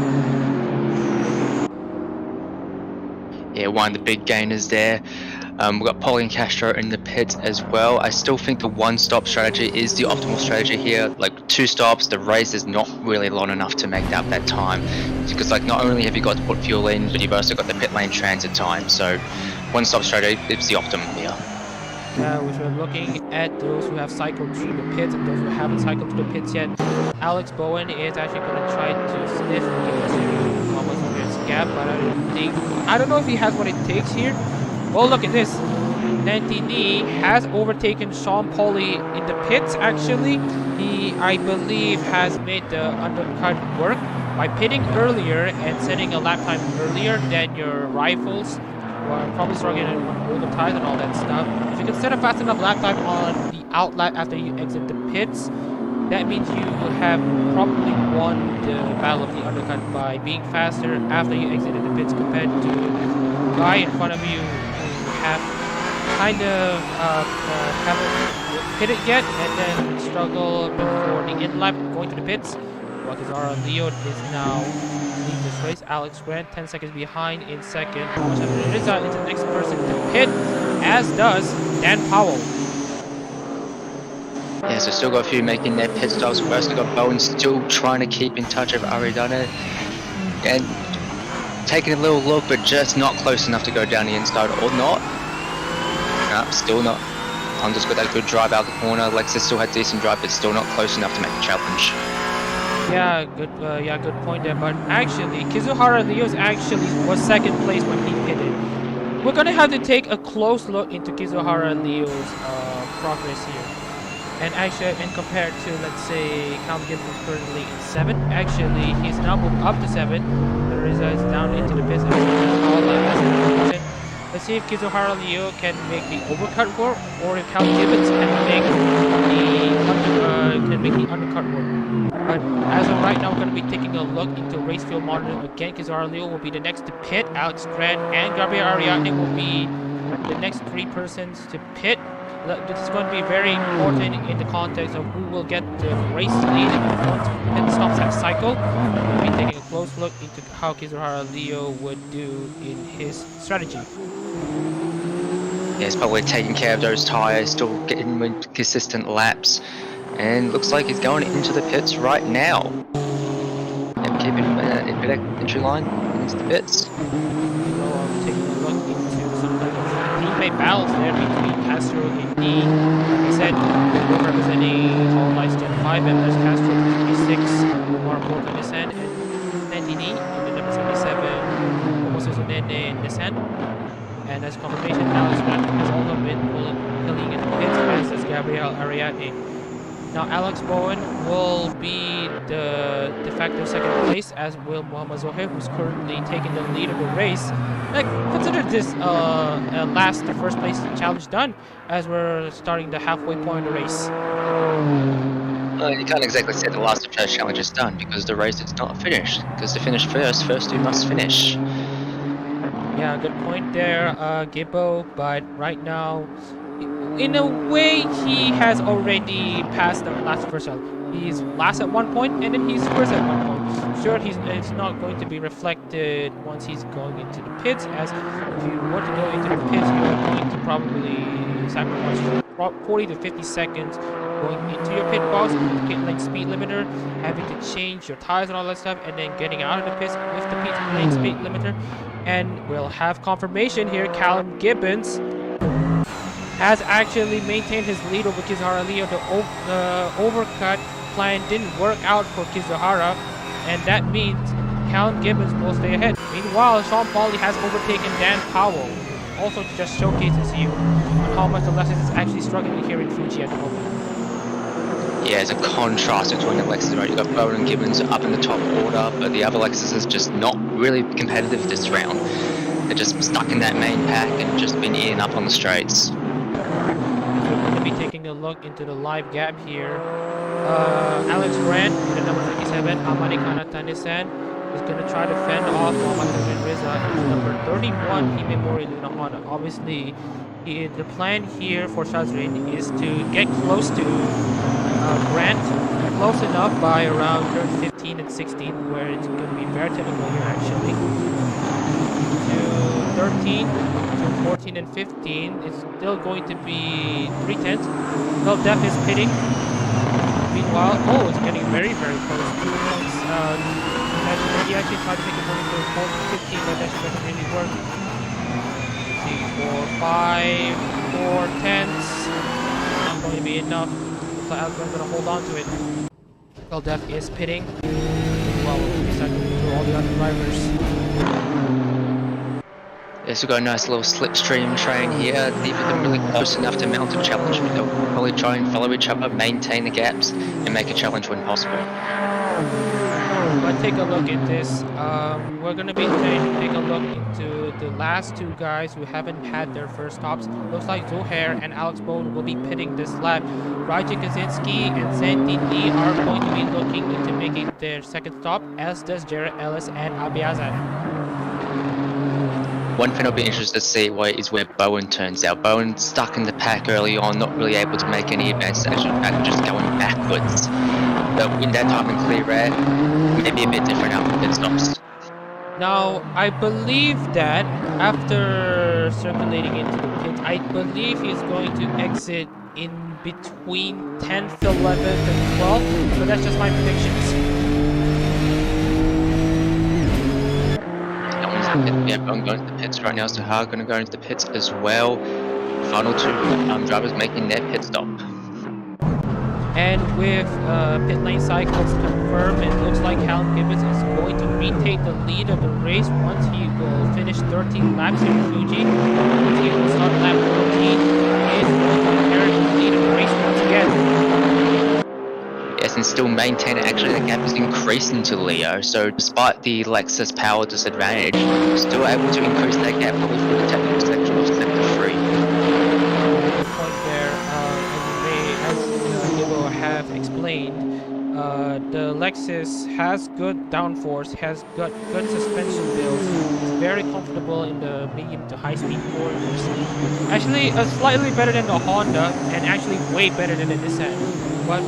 Yeah, one of the big gainers there. We've got Pauline Castro in the pits as well. I still think the 1-stop strategy is the optimal strategy here. Like 2 stops, the race is not really long enough to make up that time. Because like not only have you got to put fuel in, but you've also got the pit lane transit time. So 1-stop strategy is the optimum here. Which we're looking at those who have cycled through the pits and those who haven't cycled through the pits yet. Alex Bowen is actually going to try to sniff his gap, but I don't know if he has what it takes here. Oh, look at this. Nantini has overtaken Sean Pauly in the pits. Actually, he, I believe, has made the undercut work by pitting earlier and setting a lap time earlier than your rivals. Probably struggling on the tires and all that stuff. If you can set a fast enough lap time on the outlet after you exit the pits, that means you have probably won the battle of the undercut by being faster after you exited the pits compared to the guy in front of you who have kind of haven't pitted yet and then struggle before the in lap going to the pits. Wakizara Leo is now leading this race. Alex Grant 10 seconds behind in second. Rizza is the next person to pit, as does Dan Powell. Yeah, so still got a few making their pit stops. First we got Bowen still trying to keep in touch with Aridane and taking a little look, but just not close enough to go down the inside or not. Nah, still not. Honda's got that good drive out the corner. Lexus still had decent drive, but still not close enough to make the challenge. Yeah, good point there. But actually, Kizuhara Leo's actually was second place when he pitted. We're gonna have to take a close look into Kizuhara Leo's progress here. And actually, and compared to, let's say, Callum Gibbons currently in 7th, actually, he's now moved up to 7th. The result is down into the pits. Let's see if Kizuhara Leo can make the overcut work, or if Callum Gibbons can make the undercut work. But as of right now, we're going to be taking a look into race field monitor again. Kizuhara Leo will be the next to pit. Alex Grant and Gabriel Ariadne will be the next 3 persons to pit. This is going to be very important in the context of who will get the race lead once pit stops have cycled. We'll be taking a close look into how Kizuhara Leo would do in his strategy. Yeah, he's probably taking care of those tyres, still getting consistent laps, and looks like he's going into the pits right now. Yep, keeping in better entry line into the pits. Taking a look into some teammate battles there between Castro and D. Like I said, we're representing Hololive GT3 members, Castro 56, Mark Walker Nissan, and Nandini in the number 77, Omosuzunene Nissan. And as confirmation, Alex Grant has also been pulling in the pits, as does Gabriel Ariadne. Now Alex Bowen will be the de facto second place, as will Muhammad Zohair, who's currently taking the lead of the race. Like, consider this last to first place challenge done, as we're starting the halfway point of the race. You can't exactly say the last of first challenge is done, because the race is not finished. Because to finish first two must finish. Yeah, good point there, Gibbo, but right now, in a way, he has already passed the last first challenge. He's last at 1 point, and then he's first at 1 point. Sure, it's not going to be reflected once he's going into the pits, as if you want to go into the pits, you're going to probably sacrifice 40 to 50 seconds going into your pit box, pit lane speed limiter, having to change your tires and all that stuff, and then getting out of the pits with the pit lane speed limiter. And we'll have confirmation here. Callum Gibbons has actually maintained his lead over Kizuhara Leo. The overcut plan didn't work out for Kizuhara, and that means Callum Gibbons will stay ahead. Meanwhile, Sean Pauli has overtaken Dan Powell, also to just showcases you on how much the Lexus is actually struggling here in Fuji at the moment. Yeah, it's a contrast between the Lexus, right? You've got Bowen and Gibbons up in the top order, but the other Lexus is just not really competitive this round. They're just stuck in that main pack and just been eating up on the straights. We're going to be taking a look into the live gap here. Alex Grant, the number 57, Amani Kanatani-san, is going to try to fend off Muhammad Reza, number 31, Himemori Luna Honda. Obviously, the plan here for Shazrin is to get close to Grant, close enough by around turn 15 and 16, where it's going to be very technical here actually. To 13, to 14 and 15, it's still going to be 3/10. Well, Def is pitting. Meanwhile, oh, it's getting very, very close. 2 points. He actually tried to make it only for 4 to 15, but that doesn't really work. 4, 5, 4 tenths. Not going to be enough. Looks like Alex Grant's going to hold on to it. Well, Def is pitting. Well, we'll be cycling through all the other drivers. Yes, we've got a nice little slipstream train here. Neither of them really close enough to mount a challenge, but they'll probably try and follow each other, maintain the gaps, and make a challenge when possible. Let's take a look at this. We're going to be taking a look into the last two guys who haven't had their first stops. Looks like Zohair and Alex Bone will be pitting this lap. Raji Kaczynski and Sandy Lee are going to be looking into making their second stop, as does Jarrett Ellis and Abiazad. One thing I'll be interested to see is where Bowen turns out. Bowen stuck in the pack early on, not really able to make any advances, actually just going backwards. But in that time in clear air, maybe a bit different out of pit stops. Now, I believe that after circulating into the pit, I believe he's going to exit in between 10th, 11th, and 12th. So that's just my predictions. Yeah, Bowen going to the pits right now, so Har going to go into the pits as well. Final two drivers making their pit stop. And with pit lane cycles confirmed, it looks like Callum Gibbons is going to retake the lead of the race once he will finish 13 laps in Fuji. Once he will start lap 14, he is going to inherit the lead of the race once again. Yes, and still maintain it. Actually, the gap is increasing to Leo, so despite the Lexus power disadvantage, still able to increase that gap probably through the technical section of sector 3. Good point there. As Gibbo have explained, the Lexus has good downforce, has got good suspension builds, it's very comfortable in the medium to high speed corridors. Actually, slightly better than the Honda, and actually way better than the Nissan. But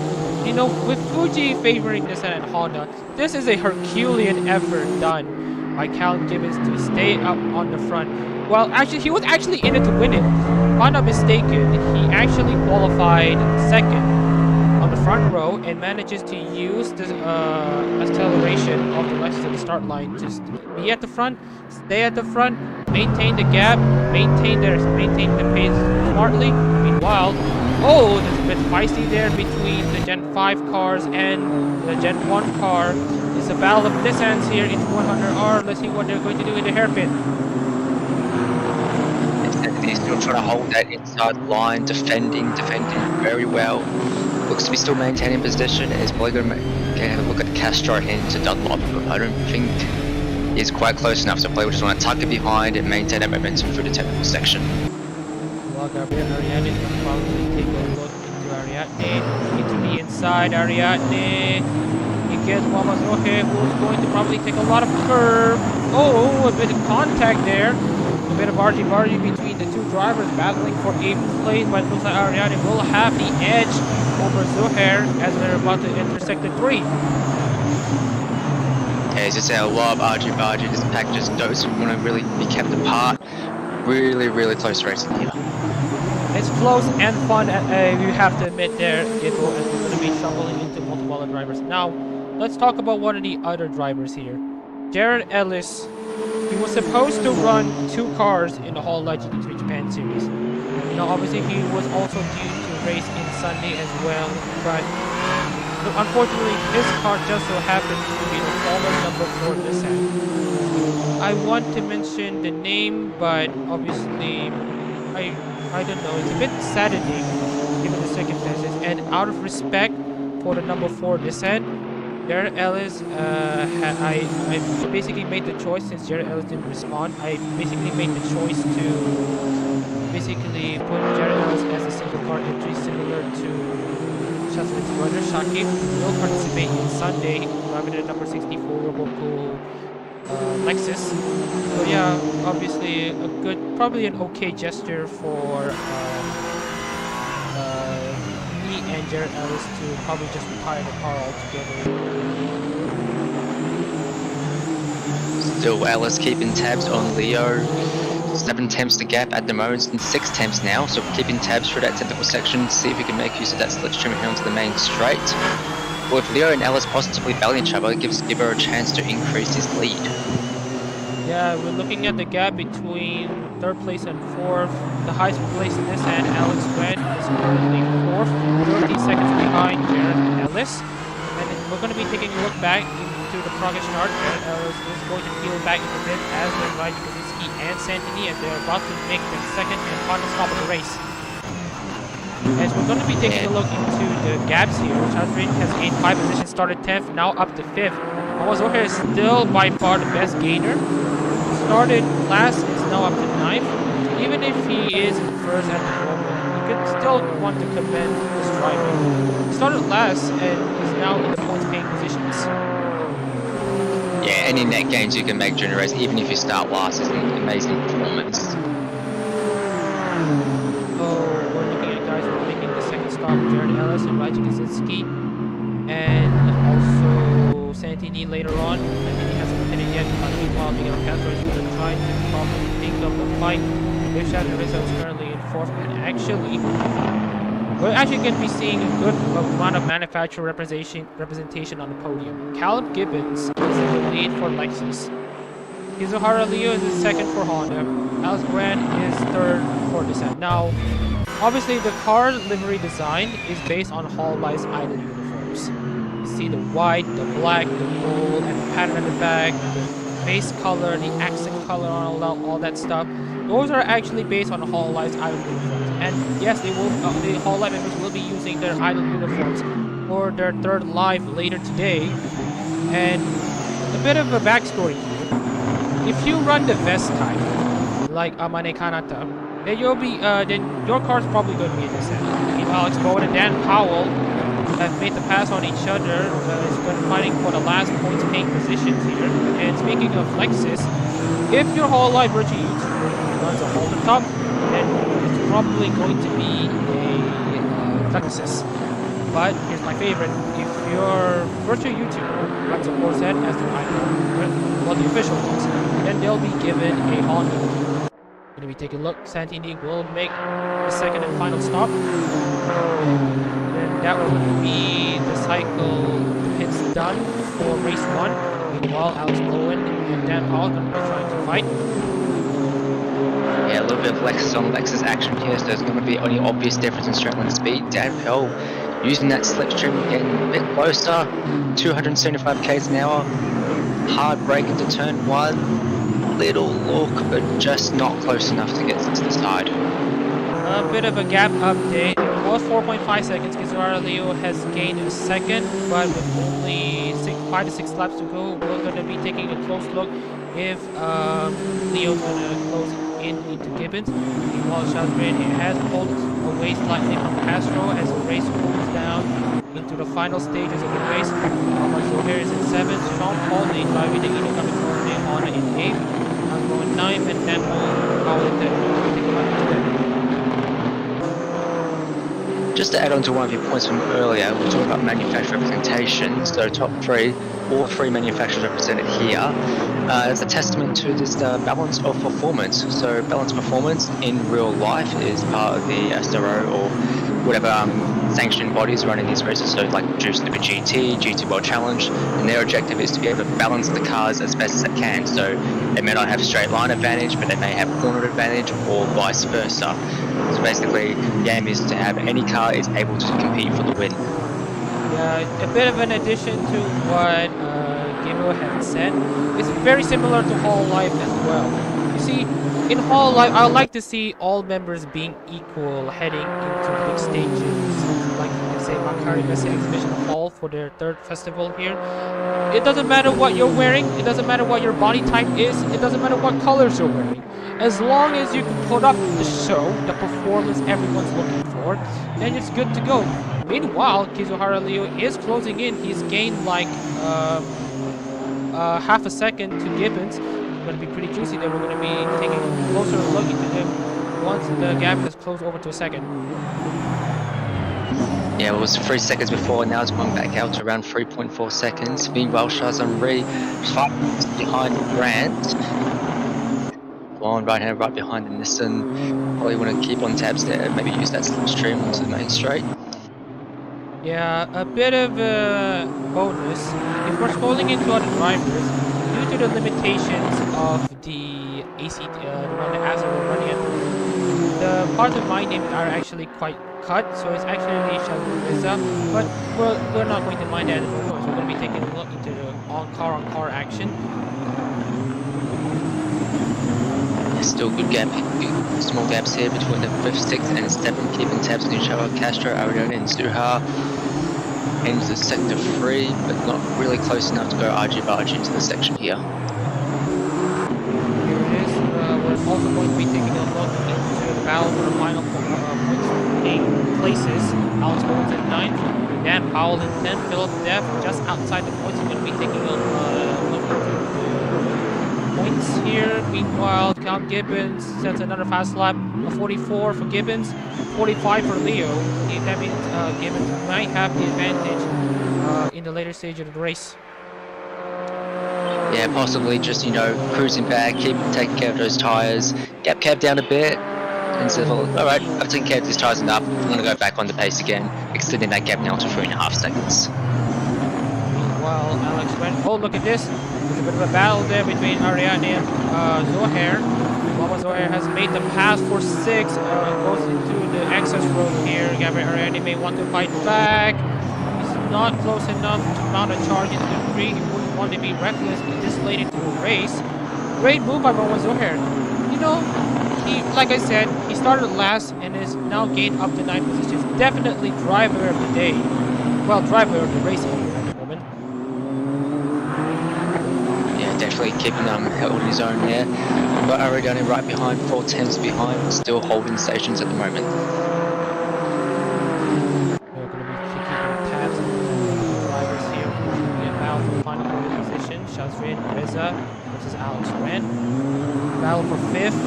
you know, with Fuji favoring Nissan and Honda, this is a Herculean effort done by Callum Gibbons to stay up on the front. Well, actually, he was actually in it to win it. If I'm not mistaken, he actually qualified second on the front row and manages to use the acceleration of the Lexus at the start line to be at the front, stay at the front, maintain the gap, maintain the pace smartly. Meanwhile, oh, there's a bit feisty there between the Gen 5 cars and the Gen 1 car. It's a battle of Nissans here into 100R. Let's see what they're going to do in the hairpin. He's still trying to hold that inside line, defending very well. Looks to be still maintaining position, and is probably going to have a look at Castro into Dunlop, but I don't think he's quite close enough, so probably just want to tuck it behind and maintain that momentum through the technical section. Well, Gabriel Ariadne is going to probably take a look into Ariadne, into the inside. Ariadne, he gets Mama Zohe, who's going to probably take a lot of curve. Oh, a bit of contact there. A bit of argy-bargy between the two drivers battling for 8th place, but it looks like Ariadne will have the edge over Zuhair as they're about to intersect the 3. Yeah, as I say, a lot of argy-bargy. This pack just doesn't want to really be kept apart. Really close racing here. It's close and fun, you have to admit there, it will, and we're going to be shuffling into multiple other drivers. Now, let's talk about one of the other drivers here. Jared Ellis, he was supposed to run 2 cars in the Hololive GT3 Japan Series. Now, obviously, he was also due to race in Sunday as well, but unfortunately, his car just so happened to be the former number 4 Nissan. I want to mention the name, but obviously, I don't know, it's a bit saddening given the circumstances, and out of respect for the number 4 Nissan, Jared Ellis, I basically made the choice, since Jared Ellis didn't respond, I basically made the choice to basically put Jared Ellis as a single car entry, similar to Shasman's brother Shakib, who will participate in Sunday, driving the number 64 Roboco Lexus. So yeah, obviously a good, probably an okay gesture for me and Jared Ellis to probably just retire the car altogether. Still Ellis keeping tabs on Leo. 7 temps to gap at the moment, and 6 temps now, so keeping tabs through that technical section, see if we can make use of that slip trim here onto the main straight. Well, if Leo and Ellis possibly battling each other, it gives Gibber a chance to increase his lead. Yeah, we're looking at the gap between 3rd place and 4th. The highest place in this hand, Alex Red, is currently 4th, 30 seconds behind Jared Ellis. And then we're going to be taking a look back into the progress chart. Jared Ellis is going to peel back into fifth, as with Ryan Kaczynski and Santini, as they're about to make their second and final stop of the race. As we're going to be taking a look into the gaps here, Chadrin has gained 5 positions, started 10th, now up to 5th. Mawazoka is still by far the best gainer. Started last, is now up to 9th. Even if he is in first at the moment, you could still want to commend his driving. He started last and is now in the points paying positions. Yeah, any net gains you can make during a race, even if you start last, is an amazing performance. So we're looking at guys who are making the second stop, Jared Ellis and Ryan Kaczynski, and also Santini later on. Santini hasn't hit it yet, but meanwhile Miguel Castro is going to try to probably pick up the fight. Irshad Rizzo is currently in 4th, and actually, we're actually going to be seeing a good amount of manufacturer representation on the podium. Caleb Gibbons is in the lead for Lexus. Kizuhara Leo is in 2nd for Honda. Alex Grant is 3rd for Nissan. Now, obviously the car livery design is based on Hololive's idol uniforms. You see the white, the black, the gold, and the pattern at the back, the base color, the accent color, all that stuff. Those are actually based on Hololive's idol uniforms. And yes, the Hololive members will be using their idol uniforms for their 3rd live later today. And a bit of a backstory here. If you run the vest type, like Amane Kanata, then you'll be then your car's probably going to be in this end. Alex Bowen and Dan Powell have made the pass on each other. It's been fighting for the last points paying positions here. And speaking of Lexus, if your Hololive virtual YouTuber runs a halter top, then it's probably going to be a Lexus. But here's my favorite: if your virtual YouTuber runs a horse head as their icon, well, the official ones, then they'll be given a Honda. Gonna be taking a look. Santini will make the second and final stop. And then that will be the cycle pits done for race 1. Meanwhile, Alex Bowen and Dan Powell are going to be trying to fight. Yeah, a little bit of Lexus on Lexus action here, so there's going to be only obvious difference in straight line speed. Dan Powell using that slipstream, getting a bit closer, 275 k's an hour. Hard brake into turn 1, little look, but just not close enough to get to the side. A bit of a gap update. was 4.5 seconds. Kizuhara Leo has gained a second, but with only 5 to 6 laps to go, we're going to be taking a close look if Leo's going to close into Gibbons. Meanwhile, Shazrin has pulled away slightly from Castro as the race cools down into the final stages of the race. Zohair is in 7th, Sean Paul leads by the incoming corner on in 8th. I'm going 9th, and then Paul in 10th. Just to add on to one of your points from earlier, we're talking about manufacturer representation. So top 3, all 3 manufacturers represented here. It's a testament to this balance of performance. So balanced performance in real life is part of the SRO or whatever sanctioned bodies running these races. So like Super GT, GT World Challenge, and their objective is to be able to balance the cars as best as they can. So they may not have straight line advantage, but they may have corner advantage or vice versa. So basically, the aim is to have any car is able to compete for the win. Yeah, a bit of an addition to what Gimbo had said. It's very similar to Hololive as well. You see, in Hololive, I would like to see all members being equal heading into big stages. Like you can say, Makari Messi Exhibition Hall for their 3rd festival here. It doesn't matter what you're wearing, it doesn't matter what your body type is, it doesn't matter what colors you're wearing. As long as you can put up the show, the performance everyone's looking for, then it's good to go. Meanwhile, Kizuhara Leo is closing in. He's gained like half a second to Gibbons. It's going to be pretty juicy there. We're going to be taking a closer look into him once the gap has closed over to a second. Yeah, it was 3 seconds before, now it's gone back out to around 3.4 seconds. Meanwhile, Shazan Ri is 5 minutes behind Grant. On right hand, right behind the Nissan. Probably want to keep on tabs there, maybe use that slipstream onto the main straight. Yeah, a bit of a bonus. If we're scrolling into other drivers, due to the limitations of the AC, the apps that we're running at, the parts of my name are actually quite cut, so it's actually Shabuza, but we're not going to mind that anymore. So we're going to be taking a look into the on-car action. Still good gap, small gaps here between the 5th, 6th and 7th, keeping tabs on each other. Castro, Ariona and Zuha into sector 3, but not really close enough to go argy-bargy into the section here. Here it is. We're also going to be taking a look into the battle for the final points places. Alex Bowles in 9th, Dan Powell in 10th, Philip Deff just outside the points. We're going to be taking a look into points here. Meanwhile, Count Gibbons sets another fast lap, a 44 for Gibbons, 45 for Leo. That means Gibbons might have the advantage in the later stage of the race. Yeah, possibly just, you know, cruising back, keep taking care of those tyres, gap cab down a bit, instead of, alright, I've taken care of these tyres enough, I'm going to go back on the pace again, extending that gap now to 3.5 seconds. Meanwhile, Alex went, oh look at this, there's a bit of a battle there between Ariane and Zohair. Mama Zohair has made the pass for 6, goes into the access road here. Gabriel Ariane may want to fight back. He's not close enough to mount a charge into the 3. He wouldn't want to be reckless this late into the race. Great move by Mama Zohair. You know, he, like I said, he started last and is now gained up to 9 positions. Definitely driver of the day. Well, driver of the race at the moment. Yeah, definitely keeping held his own there. But Ariane right behind, 4 tenths behind, still holding stations at the moment. We're going to be keeping tabs on the drivers here. We have battle for final position. Shazrin Reza versus Alex Ren. Battle for 5th.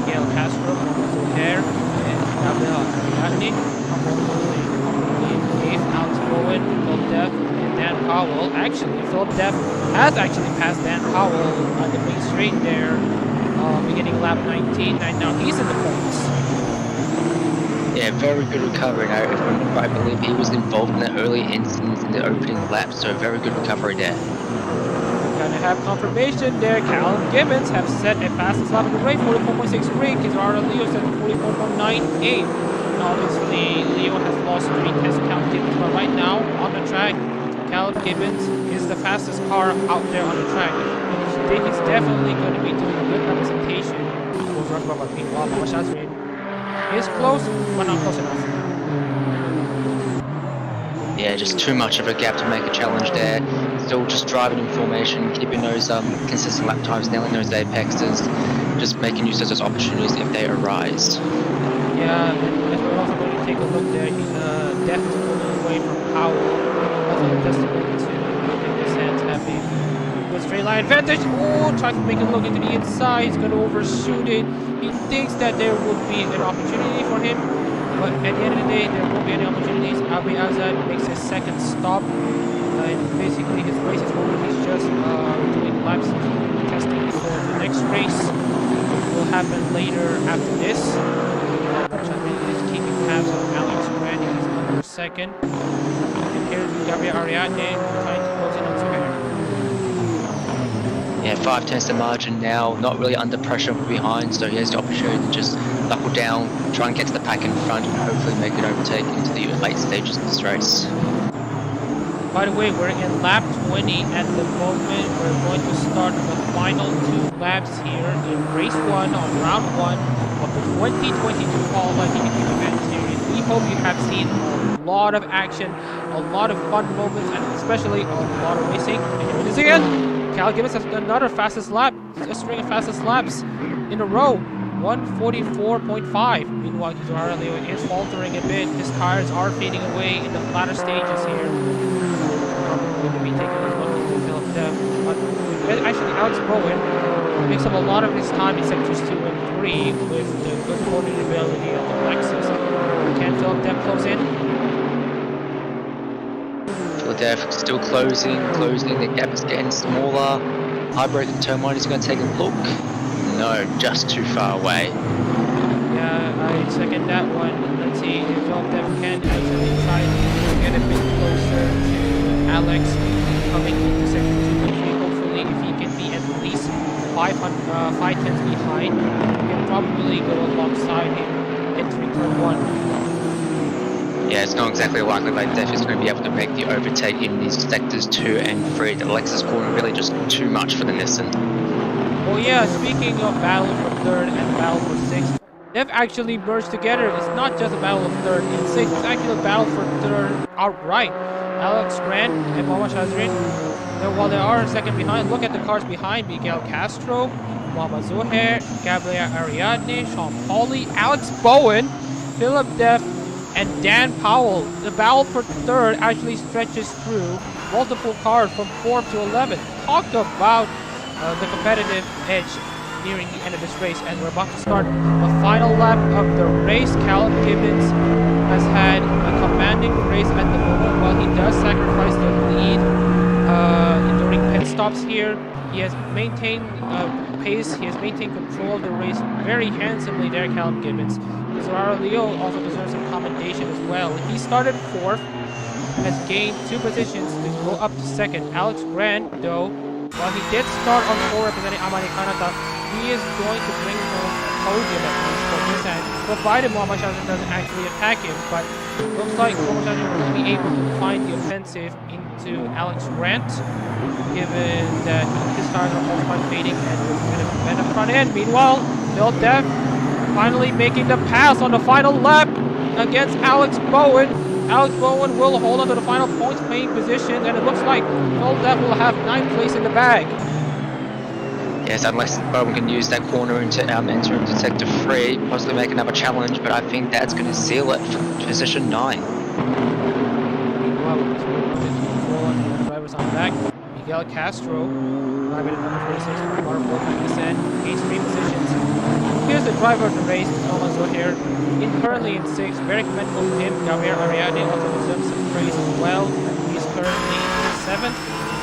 Miguel Castro, Zohair, and Gabriel Ariadne. In 8th, Alex Bowen, Philip Deff, and Dan Powell. Actually, Philip Deff has actually passed Dan Powell on the main straight there, beginning lap 19, and now he's in the points. Yeah, very good recovery. Now, if I remember, I believe he was involved in that early instance in the opening lap, so very good recovery there. Gonna have confirmation there. Callum Gibbons have set a fastest lap of the race, 44.63. Kizuhara Leo set 44.98. Obviously, Leo has lost 3 tenths to Callum Gibbons, but right now on the track, Callum Gibbons is the fastest car out there on the track. And he's definitely going to be doing a good representation. Meanwhile, Mama Shazrin is close, but not close enough. Yeah, just too much of a gap to make a challenge there. Still just driving in formation, keeping those consistent lap times, nailing those apexes, just making use of those opportunities if they arise. Yeah, and we're also going to take a look there. He's definitely pulling away from Powell. Also a testament to his hands having good straight line advantage. Oh, trying to make it look into the inside. He's going to overshoot it. He thinks that there would be an opportunity for him, but at the end of the day, there won't be any opportunities. Abe Azad makes his second stop. And basically, his race is over. He's just doing laps testing for the next race, which will happen later after this. Is keeping tabs on Alex Grant. He's number second. And here's Gabriel Ariadne trying to close in on Zuhair. Yeah, 5 tenths the margin now, not really under pressure from behind, so he has the opportunity to just knuckle down, try and get to the pack in front, and hopefully make an overtake into the late stages of this race. By the way, we're in lap 20 at the moment. We're going to start the final 2 laps here in race 1 on round 1 of the 2022 Hololive GT3 Japan Series. We hope you have seen a lot of action, a lot of fun moments, and especially a lot of racing. And here it is again. Cal Gibbons has another fastest lap, a string of fastest laps in a row. 144.5. Meanwhile, Kizuhara Leo is faltering a bit. His tires are fading away in the latter stages here. Going to be taking a look into Philip Dev. But actually, Alex Bowen makes up a lot of his time in sectors 2 and 3 with the good cornering ability of the Lexus. Can Philip Dev close in? Philadelphia still closing, the gap is getting smaller. Hybrid in turn 1 is going to take a look. No, just too far away. Yeah, I second that one. Let's see if Philip can actually try to get a bit closer to Alex coming into sector 2 and 3. Hopefully, if he can be at least 5 tenths behind, he can probably go alongside him entering turn 1. Yeah, it's not exactly likely that Def is going to be able to make the overtake in these sectors 2 and 3. The Lexus corner really just too much for the Nissan. Oh yeah, speaking of battle for 3rd and battle for 6th, they've actually merged together. It's not just a battle of 3rd and 6th, it's actually a battle for 3rd outright. Alex Grant and Mohamed Shazrin, while they are second behind, look at the cars behind. Miguel Castro, Mohamed Zuhair, Gabriel Ariadne, Sean Pauli, Alex Bowen, Philip Deff, and Dan Powell. The battle for 3rd actually stretches through multiple cars from 4th to 11th. Talk about the competitive edge nearing the end of this race, and we're about to start the final lap of the race. Callum Gibbons has had a commanding race at the moment. While he does sacrifice the lead during pit stops here, he has maintained pace, he has maintained control of the race very handsomely there, Callum Gibbons. Kizuhara Leo also deserves some commendation as well. He started 4th, has gained 2 positions to go up to 2nd. Alex Grant, though, while he did start on 4 representing Amane Kanata, he is going to bring home a podium at least for his hand, provided Mohamed Shazrin doesn't actually attack him. But looks like Mohamed Shazrin will be able to find the offensive into Alex Grant, given that his tires are also quite fading and with kind of better front end. Meanwhile, Phil Dev finally making the pass on the final lap against Alex Bowen. Alex Bowen will hold on to the final points playing position, and it looks like Phil Dev will have 9th place in the bag. Yes, unless Bowen can use that corner into enter into sector 3, possibly make another challenge, but I think that's going to seal it for position 9. Meanwhile, with this control on the drivers on back, Miguel Castro, driving at number 46 from Marble Magnussen, gains 3 positions. Here's the driver of the race, Thomas Zuhair, currently in 6th. Very commendable to him. Gabriel Ariadne also deserves some praise as well. He's currently in 7th.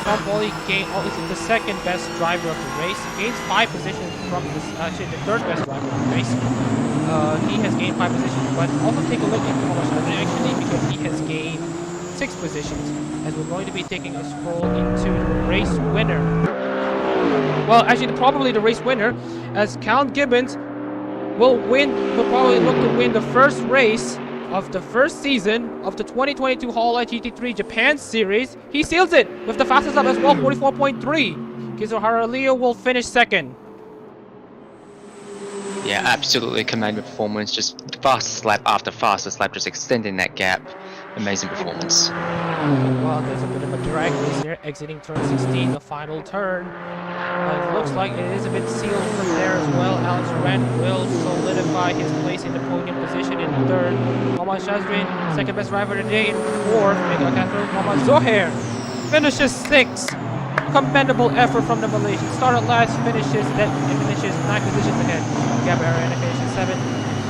Tom Bolly is the 2nd best driver of the race. Gains 5 positions from this, actually the 3rd best driver of the race. He has gained 5 positions, but also take a look at Thomas Zuhair actually, because he has gained 6 positions, as we're going to be taking a scroll into the race winner. Well, actually, probably the race winner, as Callum Gibbons will probably look to win the first race of the first season of the 2022 Hololive GT3 Japan Series. He seals it with the fastest lap as well, 44.3. Kizuhara Leo will finish 2nd. Yeah, absolutely commanding performance, just fastest lap after fastest lap, just extending that gap. amazing performance. Well, there's a bit of a drag race here, exiting turn 16, the final turn. It looks like it is a bit sealed from there as well. Alex Grant will solidify his place in the podium position in third. Mohammad Shazrin, second best driver today in fourth. Miguel Castro, Mohammad Zohair finishes sixth. Commendable effort from the Malaysian. Started last, finishes 9 positions ahead. Gabriel finishes 7th.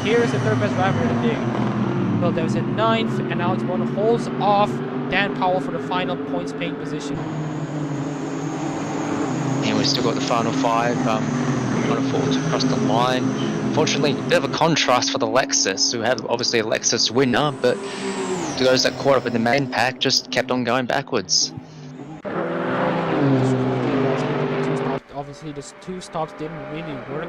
Here's the third best driver of the day. Phil Davis in 9th, and Alex Bowman holds off Dan Powell for the final points paying position. And we've still got the final 5 kind of forward across the line. Unfortunately, a bit of a contrast for the Lexus, who had obviously a Lexus winner, but to those that caught up in the main pack just kept on going backwards. Obviously, the 2 stops didn't really work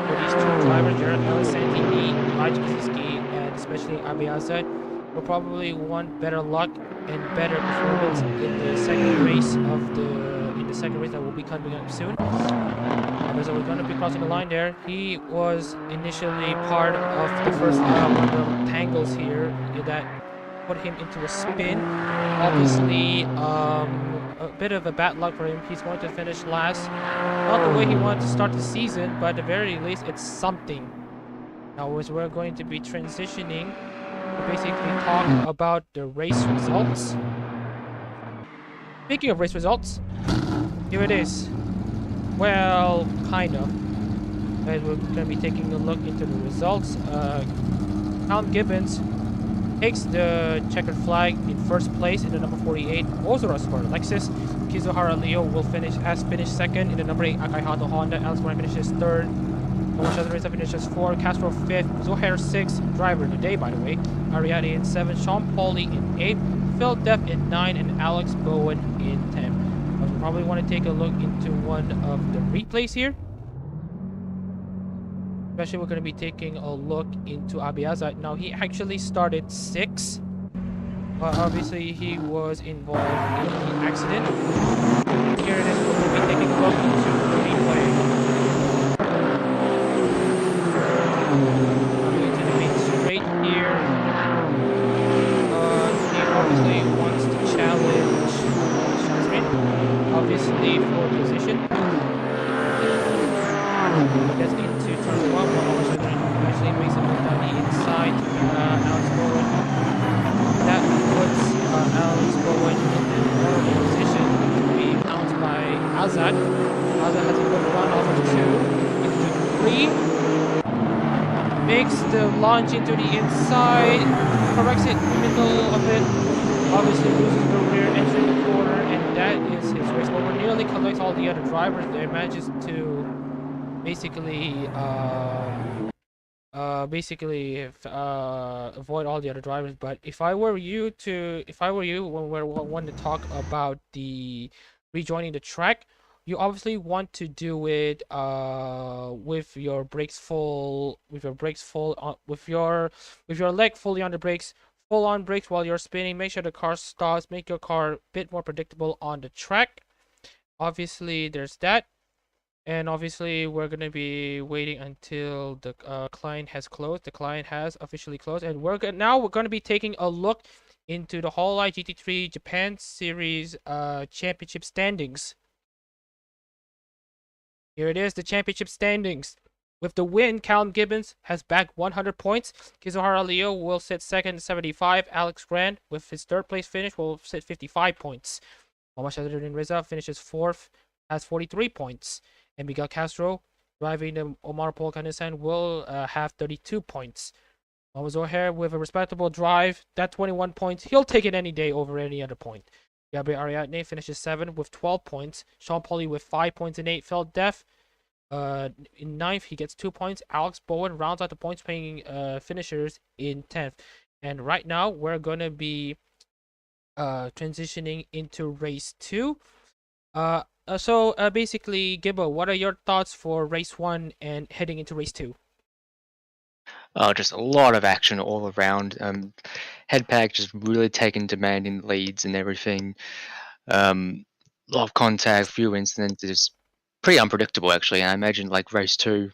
for these 2 drivers. Jared Ellis, Santini, Mike Kaczynski, and especially Abiazad will probably want better luck and better performance in the second race that will be coming up soon. As we're going to be crossing the line there, he was initially part of the first one of the tangles here that put him into a spin. Obviously, a bit of a bad luck for him. He's going to finish last. Not the way he wanted to start the season, but at the very least, it's something. Now, as we're going to be transitioning to basically talk about the race results. Speaking of race results, here it is. Well, kind of. And we're going to be taking a look into the results. Count Gibbons takes the checkered flag in first place in the number 48 Ozoros for Lexus. Kizuhara Leo will finish second in the number 8 Akai Hado Honda. Alex Moran finishes third. Shazarisa finishes 4th. Castro 5th. Zohair 6th. Driver of the day, by the way. Ariadne in 7th. Sean Pauly in 8th. Phil Depp in 9th. And Alex Bowen in 10th. We probably want to take a look into one of the replays here. Especially we're going to be taking a look into Abiazad. Now, he actually started 6th. But obviously, he was involved in the accident. Here it is. We're going to be taking a look into the replay. Coming into the main straight here. He obviously wants to challenge Shazrin. Obviously, for position. Gets into turn 1. Actually makes a move down the inside. Alex Bowen. That puts Alex Bowen in the horrible position to be pounced by Azad. Azad has a good run off of 2 into 3. Makes the launch into the inside. Corrects it in the middle of it. Obviously loses the rear, entering the corner, and that is his race. But nearly collects all the other drivers there. Manages to basically avoid all the other drivers. But if I were you, when we want to talk about the rejoining the track, you obviously want to do it with your brakes full, with your leg fully on the brakes, full on brakes while you're spinning. Make sure the car stops. Make your car a bit more predictable on the track. Obviously, there's that. And obviously, we're going to be waiting until the client has closed. The client has officially closed. And we're going to be taking a look into the Hololive GT3 Japan Series championship standings. Here it is, the championship standings. With the win, Callum Gibbons has bagged 100 points. Kizuhara Leo will sit second at 75. Alex Grant, with his third place finish, will sit 55 points. Mohammad Shazardin Reza finishes 4th, has 43 points. And Miguel Castro, driving the Omar Polka Nissan, will have 32 points. Mohammad Zohair with a respectable drive, that 21 points. He'll take it any day over any other point. Gabriel Ariadne finishes 7th with 12 points. Sean Pauly with 5 points in 8th. Phil Deff in 9th, he gets 2 points. Alex Bowen rounds out the points paying finishers in 10th. And right now, we're going to be transitioning into race 2. So basically, Gibbo, what are your thoughts for race 1 and heading into race 2? Just a lot of action all around. Headpack just really taking demanding leads and everything. A lot of contact, few incidents. It's pretty unpredictable, actually. And I imagine, like race 2,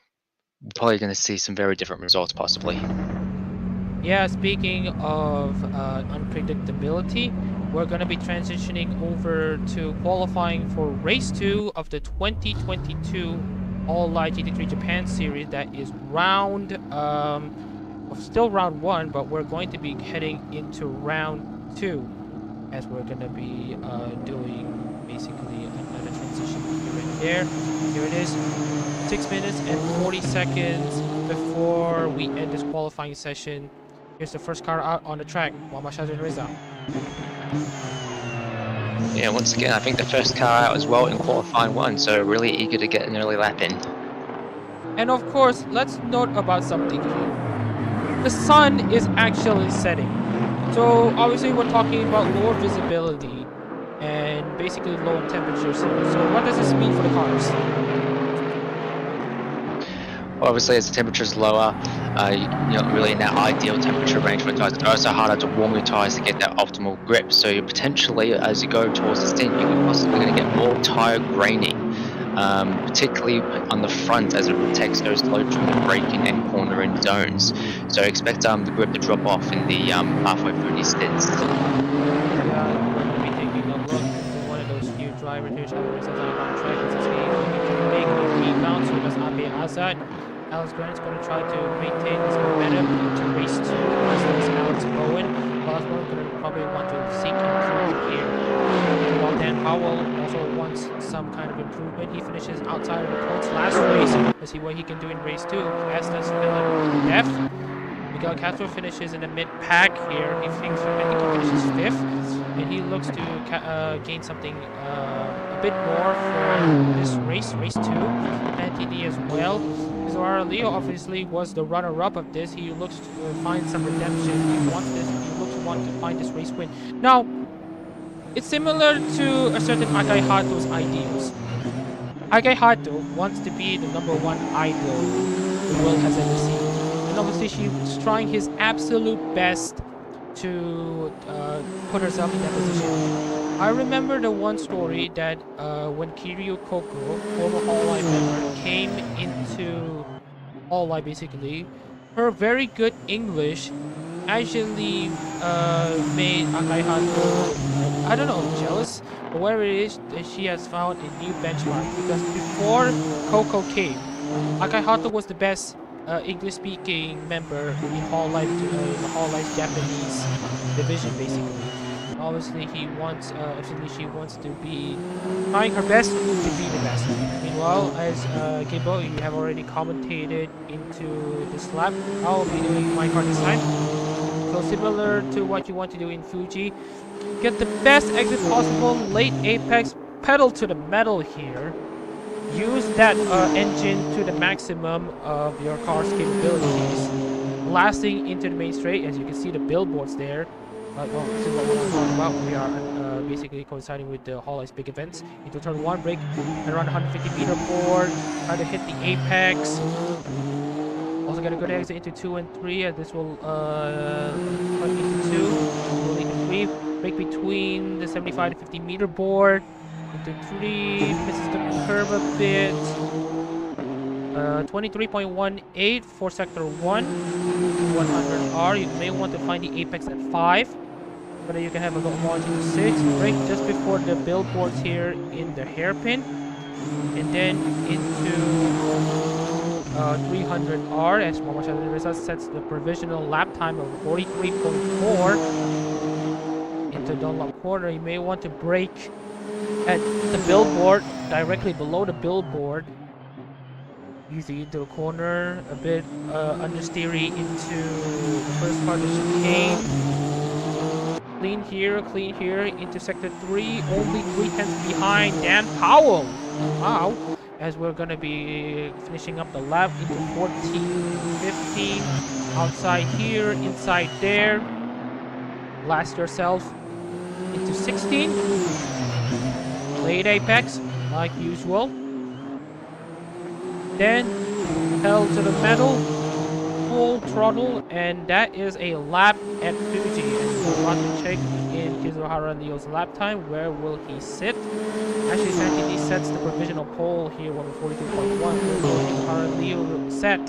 we're probably going to see some very different results, possibly. Yeah, speaking of unpredictability, we're going to be transitioning over to qualifying for race 2 of the 2022 Hololive GT3 Japan Series. That is still round 1, but we're going to be heading into round 2 as we're going to be doing basically another transition here and there. Here it is, 6 minutes and 40 seconds before we end this qualifying session. Here's the first car out on the track, Muhammad Reza. Yeah, once again, I think the first car out as well in qualifying 1, so really eager to get an early lap in. And of course, let's note about something here. The sun is actually setting. So obviously we're talking about lower visibility and basically low temperatures here. So what does this mean for the cars? Obviously, as the temperature is lower, you're not really in that ideal temperature range for tires. It's also harder to warm your tires to get that optimal grip. So you potentially, as you go towards the stint, you're possibly going to get more tire graining, particularly on the front as it protects those loads from the braking and cornering zones. So expect the grip to drop off in the halfway through these stints. Yeah, we're going to be taking a look at one of those new drivers here, Chandler says on track. This is he can make a rebound, so that's Abe Azad. Alex Grant's going to try to maintain this momentum into race 2 as Alex Bowen. Alex Bowen's going to probably want to seek improvement here. While Dan Powell also wants some kind of improvement. He finishes outside of the points last race. Let's see what he can do in race 2. As does Philip Neff. Miguel Castro finishes in the mid-pack here. I think he finishes 5th. And he looks to gain something a bit more for this race 2. Antony as well. Zahara Leo obviously was the runner-up of this. He looks to find some redemption. He looks to want to find this race win. Now, it's similar to a certain Akai Hato's ideals. Akai Hato wants to be the #1 idol the world has ever seen. And obviously she's trying his absolute best to put herself in that position. I remember the one story that when Kiryu Koko, former Hololive member, came into Hololive basically, her very good English actually made Akai Hato, I don't know, jealous, but whatever it is, she has found a new benchmark. Because before Koko came, Akai Hato was the best English-speaking member in Hololive's Japanese division, basically. Obviously, she wants to be trying her best to be the best. Meanwhile, as Gabo, you have already commentated into this lap. I'll be doing my car this time. So similar to what you want to do in Fuji, get the best exit possible, late apex, pedal to the metal here. Use that engine to the maximum of your car's capabilities. Blasting into the main straight, as you can see the billboards there. Well, this is what we're talking about. We are basically coinciding with the Hololive's big events. Into turn 1, brake, and around 150 meter board. Try to hit the apex. Also get a good exit into 2 and 3. And this will run into 2. We'll into 3. Brake between the 75 to 50 meter board. Into 3. Misses the curve a bit. 23.18 for sector 1. 100R. You may want to find the apex at 5. So that you can have a little margin to 6. Brake just before the billboards here in the hairpin. And then into 300R as Momoshadori sets the provisional lap time of 43.4. Into Dunlop corner, you may want to brake at the billboard, directly below the billboard. Easy into the corner, a bit understeery into the first part of the chicane. Clean here, into sector 3, only 3/10 behind Dan Powell. Wow. As we're gonna be finishing up the lap into 14, 15, outside here, inside there. Blast yourself into 16. Late apex, like usual. Then pedal to the metal, full throttle, and that is a lap at Fuji. And we'll want to check in Kizuhara Leo's lap time. Where will he sit? Actually, Santini sets the provisional pole here, 142.1. Where will Kizuhara Leo set?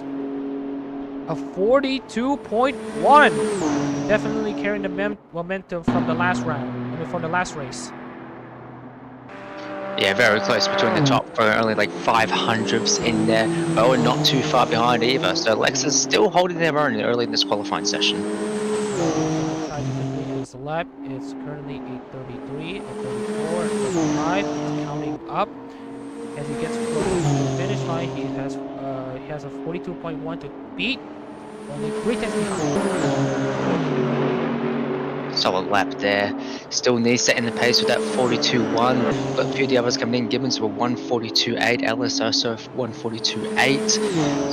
A 42.1. Definitely carrying the momentum from the last round. I mean, from the last race. Yeah, very close between the top four, only like 500ths in there, but we're not too far behind either. So Lexus still holding their own early in this qualifying session. Try to complete his lap. It's currently 8:33, 8:34, 8:35. It's counting up. As he gets close to the finish line, he has a 42.1 to beat. Only 3 tenths behind. Solid lap there. Still needs setting the pace with that 42.1, but a few of the others coming in. Gibbons were 142.8, Ellis also 142.8.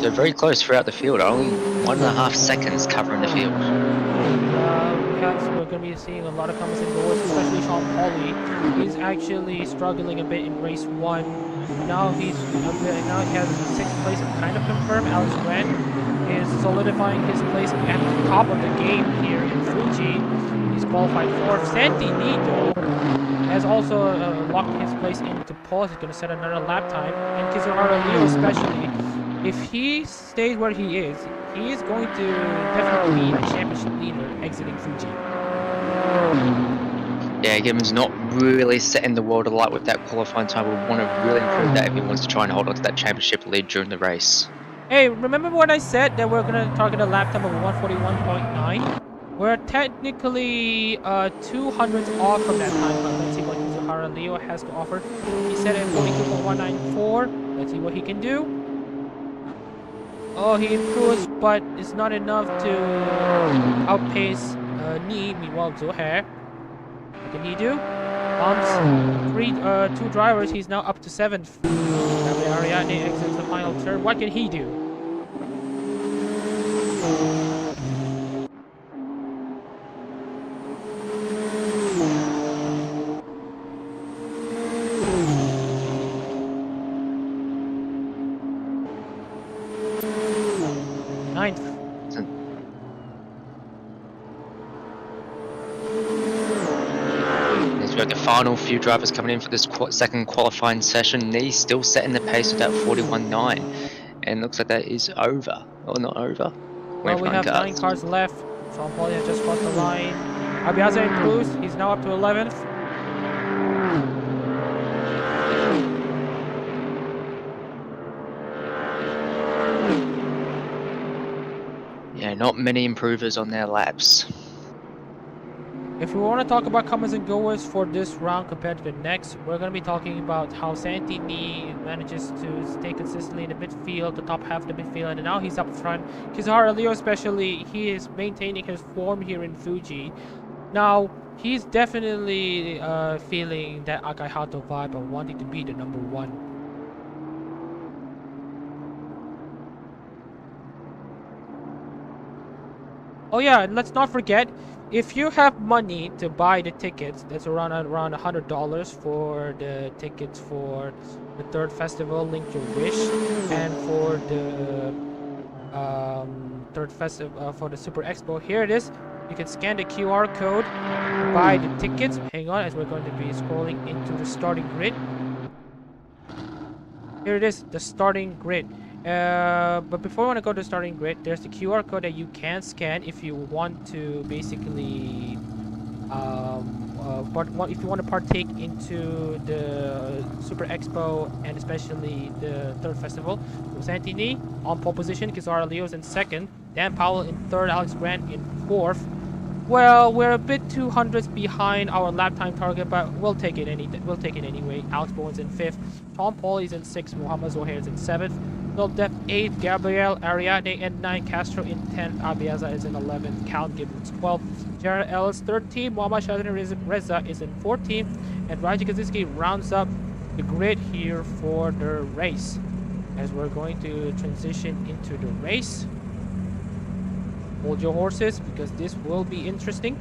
So very close throughout the field, only 1.5 seconds covering the field. We're going to be seeing a lot of comments and goals, especially Sean Pauli. He's actually struggling a bit in race 1. Now he has 6th place kind of confirmed. Alex Grant is solidifying his place at the top of the game here in Fuji. He's qualified 4th. Santi Nido has also locked his place into pole. He's going to set another lap time. And Kizuhara Leo especially, if he stays where he is going to definitely be a championship leader exiting Fuji. Yeah, Gibbons not really setting the world alight with that qualifying time. We want to really improve that if he wants to try and hold on to that championship lead during the race. Hey, remember what I said that we're going to target a lap time of 141.9? We're technically 200s off from that time, but let's see what Kizuhara Leo has to offer. He set at 42.194. Let's see what he can do. Oh, he improves, but it's not enough to outpace Ni, meanwhile Zohair. What can he do? Two drivers, he's now up to 7th. Ariadne exits the final turn. What can he do? Ninth. We've got the final few drivers coming in for this second qualifying session. Knee still setting the pace with that 41.9, and looks like that is over. Or not over. Well, we have 9 cars left. Sean Pauli has just crossed the line. Abiaza improves. He's now up to 11th. Yeah, not many improvers on their laps. If we want to talk about comers and goers for this round compared to the next, we're going to be talking about how Santini manages to stay consistently in the midfield, the top half of the midfield, and now he's up front. Kizuhara Leo especially, he is maintaining his form here in Fuji. Now, he's definitely feeling that Akai Hato vibe of wanting to be the number 1. Oh yeah, and let's not forget, if you have money to buy the tickets, that's around $100 for the tickets for the 3rd festival, Link Your Wish, and for the 3rd festival for the Super Expo. Here it is. You can scan the QR code, buy the tickets. Hang on, as we're going to be scrolling into the starting grid. Here it is, the starting grid. But before we want to go to the starting grid, there's the QR code that you can scan if you want to basically if you want to partake into the Super Expo and especially the 3rd festival. So Santini on pole position, Kizuhara Leo's in 2nd, Dan Powell in 3rd, Alex Grant in 4th. Well, we're a bit 200s behind our lap time target, but we'll take it anyway. Alex Bowen's in 5th, Tom Pauli's in 6th, Muhammad Zohair's in 7th. Phil Depth 8th, Gabriel Ariadne in 9th, Castro in 10th, Abiaza is in 11th, Cal Gibbons 12th, Jared Ellis 13th, Muhammad Shazin Reza is in 14th, and Raji Kaczynski rounds up the grid here for the race. As we're going to transition into the race, hold your horses because this will be interesting.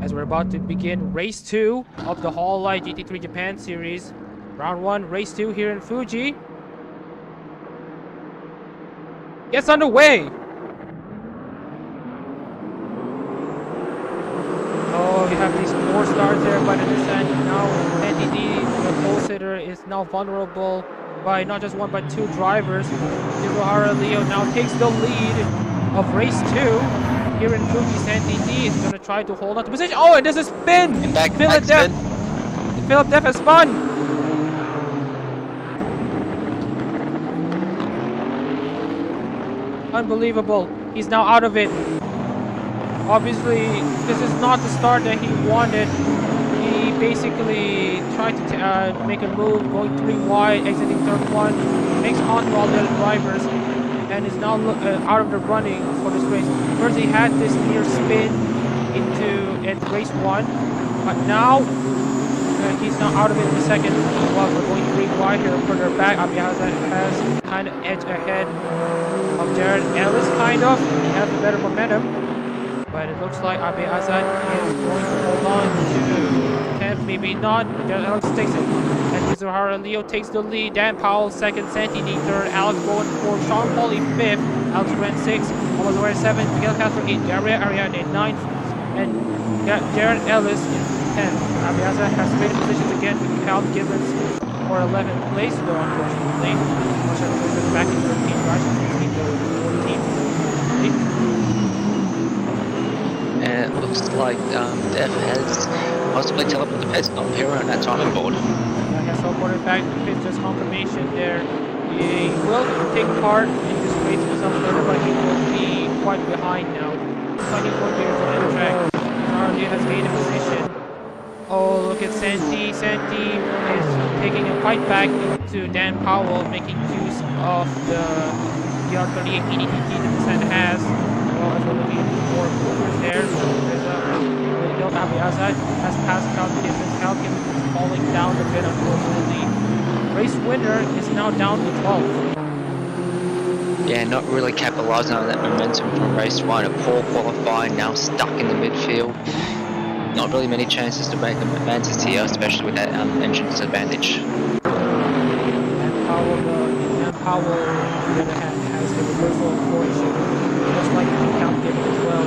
As we're about to begin race 2 of the Hololive GT3 Japan Series. Round 1, race 2 here in Fuji. Gets underway! Oh, you have these 4 stars there by the Nissan. Now NDD pole sitter is now vulnerable by not just one but two drivers. Nizuhara Leo now takes the lead of race 2 here in Fuji. Sandy D is going to try to hold on to position. Oh, and there's a spin! And back Philip spin. Depp has spun! Unbelievable. He's now out of it. Obviously, this is not the start that he wanted. He basically tried to make a move, going 3 wide, exiting turn 1, makes onto all the other drivers, and is now out of the running for this race. First, he had this near spin at race 1, but now he's now out of it in the second. Well, we're going 3 wide here, further back. Abiyaza has kind of edge ahead of Jared Ellis, kind of. He has better momentum. But it looks like Abiyaza is going to hold on to 10th, maybe not. Jared Ellis takes it. And Nizuhara Leo takes the lead. Dan Powell second, Santini third, Alex Bowen fourth, Sean Pauly fifth, Alex Ren sixth, Thomas Ware seventh, Miguel Castro eighth, Gabriel Ariadne ninth, and Jared Ellis is 10th. Abiyaza has traded positions again with Cal Gibbons for 11th place, though unfortunately. Back in 13th, right? 16th, 14th. And it looks like Dev has possibly teleported the pits, not here on that timing board. Yeah, he has teleported back to the pits, just confirmation there. He will take part in this race with some later, but he will be quite behind now. 24 meters on the track. Nardi has gained a position. Oh, look at Santi. Santi is taking a fight back to Dan Powell, making use of the DR38 EDTT that the Senate has. Well, as we're looking for movers there, so there's a Abiyaza has passed Cal Gibbons. Cal Gibbons is falling down a bit, unfortunately. Race winner is now down to 12th. Yeah, not really capitalising on that momentum from race 1. A poor qualifying, now stuck in the midfield. Not really many chances to make advances here, especially with that engine disadvantage. And Powell, on the other hand, has the reversal of fortune, just like Cal Gibbons as well.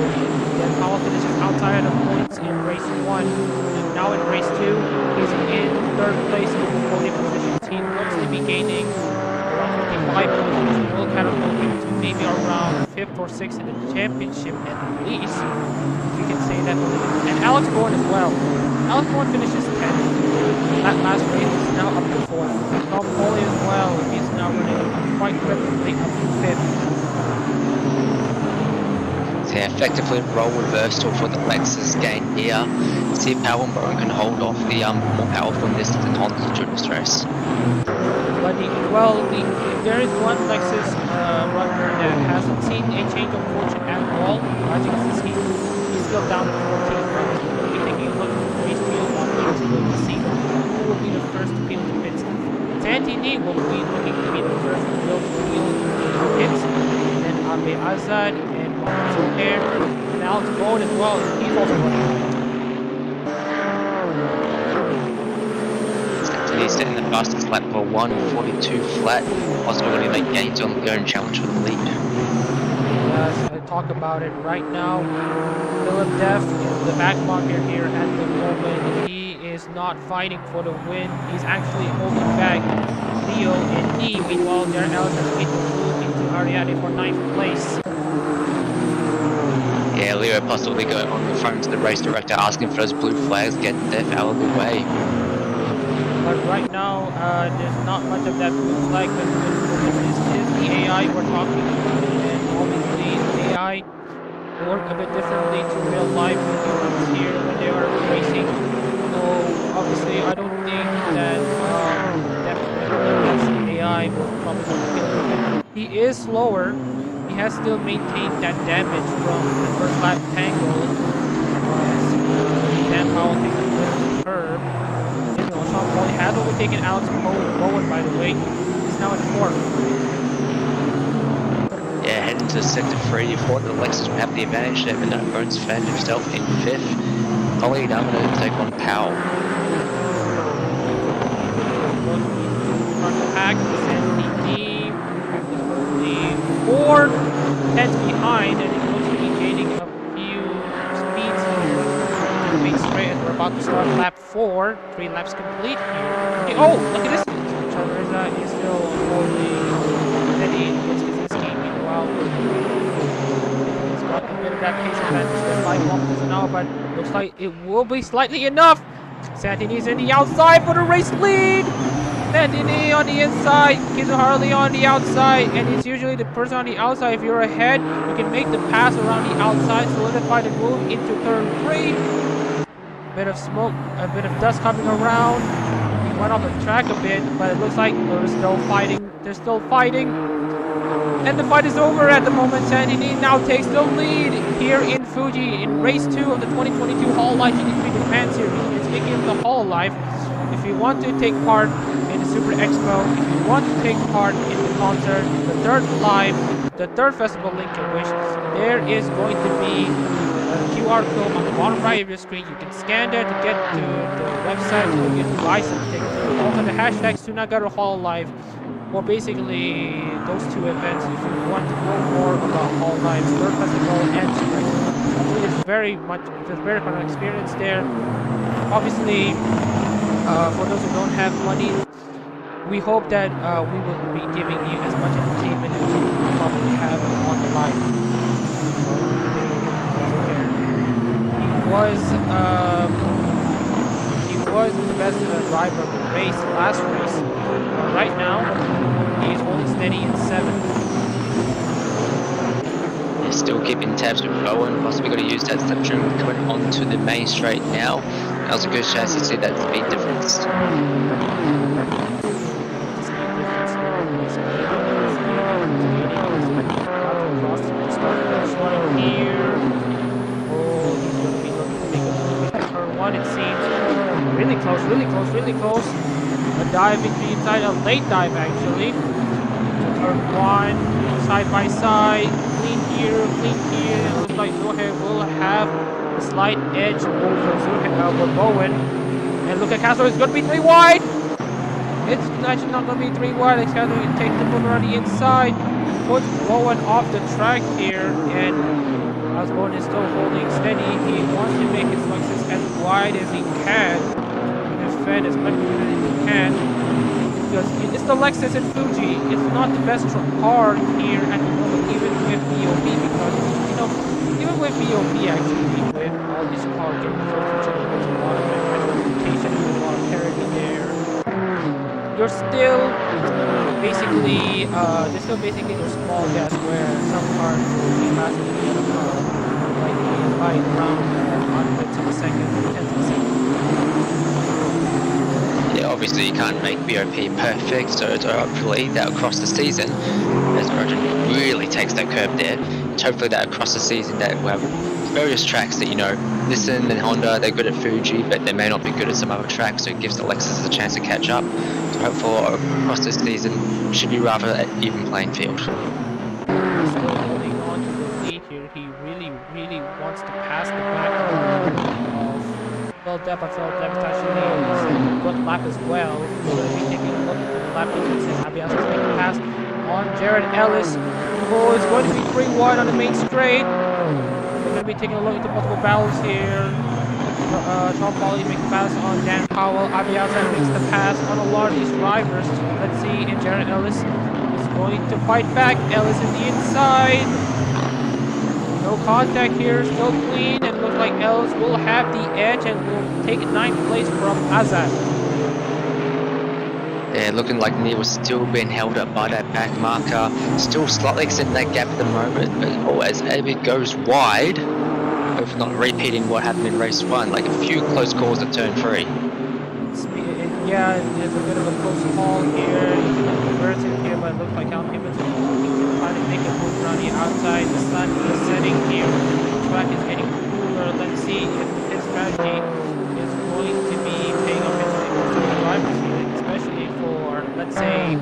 Then Powell finishes outside of points in race 1, and now in race 2, he's in 3rd place in the podium positions. He looks to be gaining around 55 points, which will catapult him to maybe around 5th or 6th in the championship at least. You can say that. And Alex Bourne as well. Alex Bourne finishes 10th. That last race is now up to 4th. Tom Foley as well. He's now running quite rapidly up to 5th. So yeah, effectively role reversal for the Lexus gain here. See if Powell and Bowen can hold off the more powerful Nissan and Honda during this race. But there is one Lexus runner that hasn't seen a change of fortune at all. As you can see, he's still down to 14th. We'll be taking a look at the race field onwards to see who will be the first to peel the pits. Santini will be looking to be the first to peel the pits. And then Abiyaza and Marcus O'Hare and Alex Bowen as well. He's also running. He's setting the fastest lap for 1:42 flat, possibly going to make gains on the go and challenge for the lead. Yes, I talk about it right now. Philip Deff is the back marker here at the moment. He is not fighting for the win. He's actually holding back Leo and D. Meanwhile, Jared Ellis has made the move into Ariadne for 9th place. Yeah, Leo possibly going on the phone to the race director asking for those blue flags, get Deff out of the way. But right now, there's not much of that blue flag, but this is the AI we're talking about, and obviously the AI work a bit differently to real life humans here when they are racing. So obviously, I don't think that the AI will probably kill him. He is slower. He has still maintained that damage from the first lap tangle. Dan Powell takes a curve. Sean Pauly has overtaken Alex Bowen, by the way. He's now in 4th. Yeah, heading to sector 3, you thought the Lexus would have the advantage there, but no, Bones found himself in 5th. Pauly now going to take on Powell. Front pack, Sandy only 4 tenths behind, and he looks to be gaining a few speeds here. Being straight as we're about about to start lap 4. 3 laps complete here. Okay, oh, look at this. Chavareza is still holding steady against Kaczynski. Meanwhile, he's got a bit of that pace advantage with 5 kilometers an hour, but looks like it will be slightly enough. Santini's in the outside for the race lead. Santini on the inside, Kizu Harley on the outside, and it's usually the person on the outside. If you're ahead, you can make the pass around the outside, solidify the move into turn 3. Bit of smoke, a bit of dust coming around. He went off the track a bit, but it looks like they're still fighting. They're still fighting. And the fight is over at the moment. Santini now takes the lead here in Fuji in race 2 of the 2022 Hololive GT3 Japan Series. It's speaking of the Hololive. If you want to take part in the Super Expo, if you want to take part in the concert, the third live, the third festival link in which there is going to be a QR code on the bottom right of your screen. You can scan there to get to the website to get to buy some tickets. Also the hashtag Sunagaru Hololive, or basically those 2 events if you want to know more about Hololive's third festival and Super Expo. It's very fun experience there. Obviously, for those who don't have money, we hope that we will be giving you as much entertainment as you probably have on the line. He was the best driver of the race, last race. Right now, he is holding steady in 7th. They're still keeping tabs with Bowen, possibly got to use that step trim coming onto the main straight now. Now's a good chance to see that speed difference. It seems really close, really close. A dive into the inside, a late dive actually. Turn 1, side by side, clean here. It looks like Zohe will have a slight edge over Bowen. And look at Castro, it's going to be 3 wide. It's actually not going to be 3 wide. It's Castro going to take the mover on the inside, puts Bowen off the track here, and as Bowen is still holding steady, he wants to make his Lexus as wide as he can, and defend as much as he can, because it's the Lexus in Fuji. It's not the best car here at the moment, even with BOP, because, you know, even with BOP actually, with all these cars getting so Fuji, there's a lot of representation, there's a lot of parity there. You're still basically, there's still basically those small gaps where some cars will be faster than the other car, like by around 100 to the second, 10 to the second. Yeah, obviously you can't make BOP perfect, so hopefully that across the season, as Roger really takes that curve there, hopefully that across the season that we'll have various tracks that, you know, Nissan and Honda, they're good at Fuji, but they may not be good at some other tracks, so it gives the Lexus a chance to catch up. So hopefully across this season should be rather an even playing field. Still holding on to the lead here. He really wants to pass the back of Phil actually is a good lap as well. We're going to be taking a look at the lap since Abias is making a pass on Jared Ellis, who is going to be 3 wide on the main straight. We're going to be taking a look into multiple battles here. Sean Pauli makes a pass on Dan Powell. Abiasa makes the pass on a lot of these drivers. Let's see, and Jared Ellis is going to fight back. Ellis is the inside. No contact here, still clean, and looks like Ellis will have the edge and will take 9th place from Azad. Yeah, looking like Nia was still being held up by that back marker. Still slightly extending that gap at the moment, but as it goes wide, hopefully not repeating what happened in race 1, like a few close calls at turn 3. Yeah, there's a bit of a close call here. He's going to reverse it here, but it looks like Al Gibbons is trying to make a move around the outside. The sun is setting here. The track is getting cooler. Let's see if his strategy is going to be paying off his drivers here, especially for, let's say,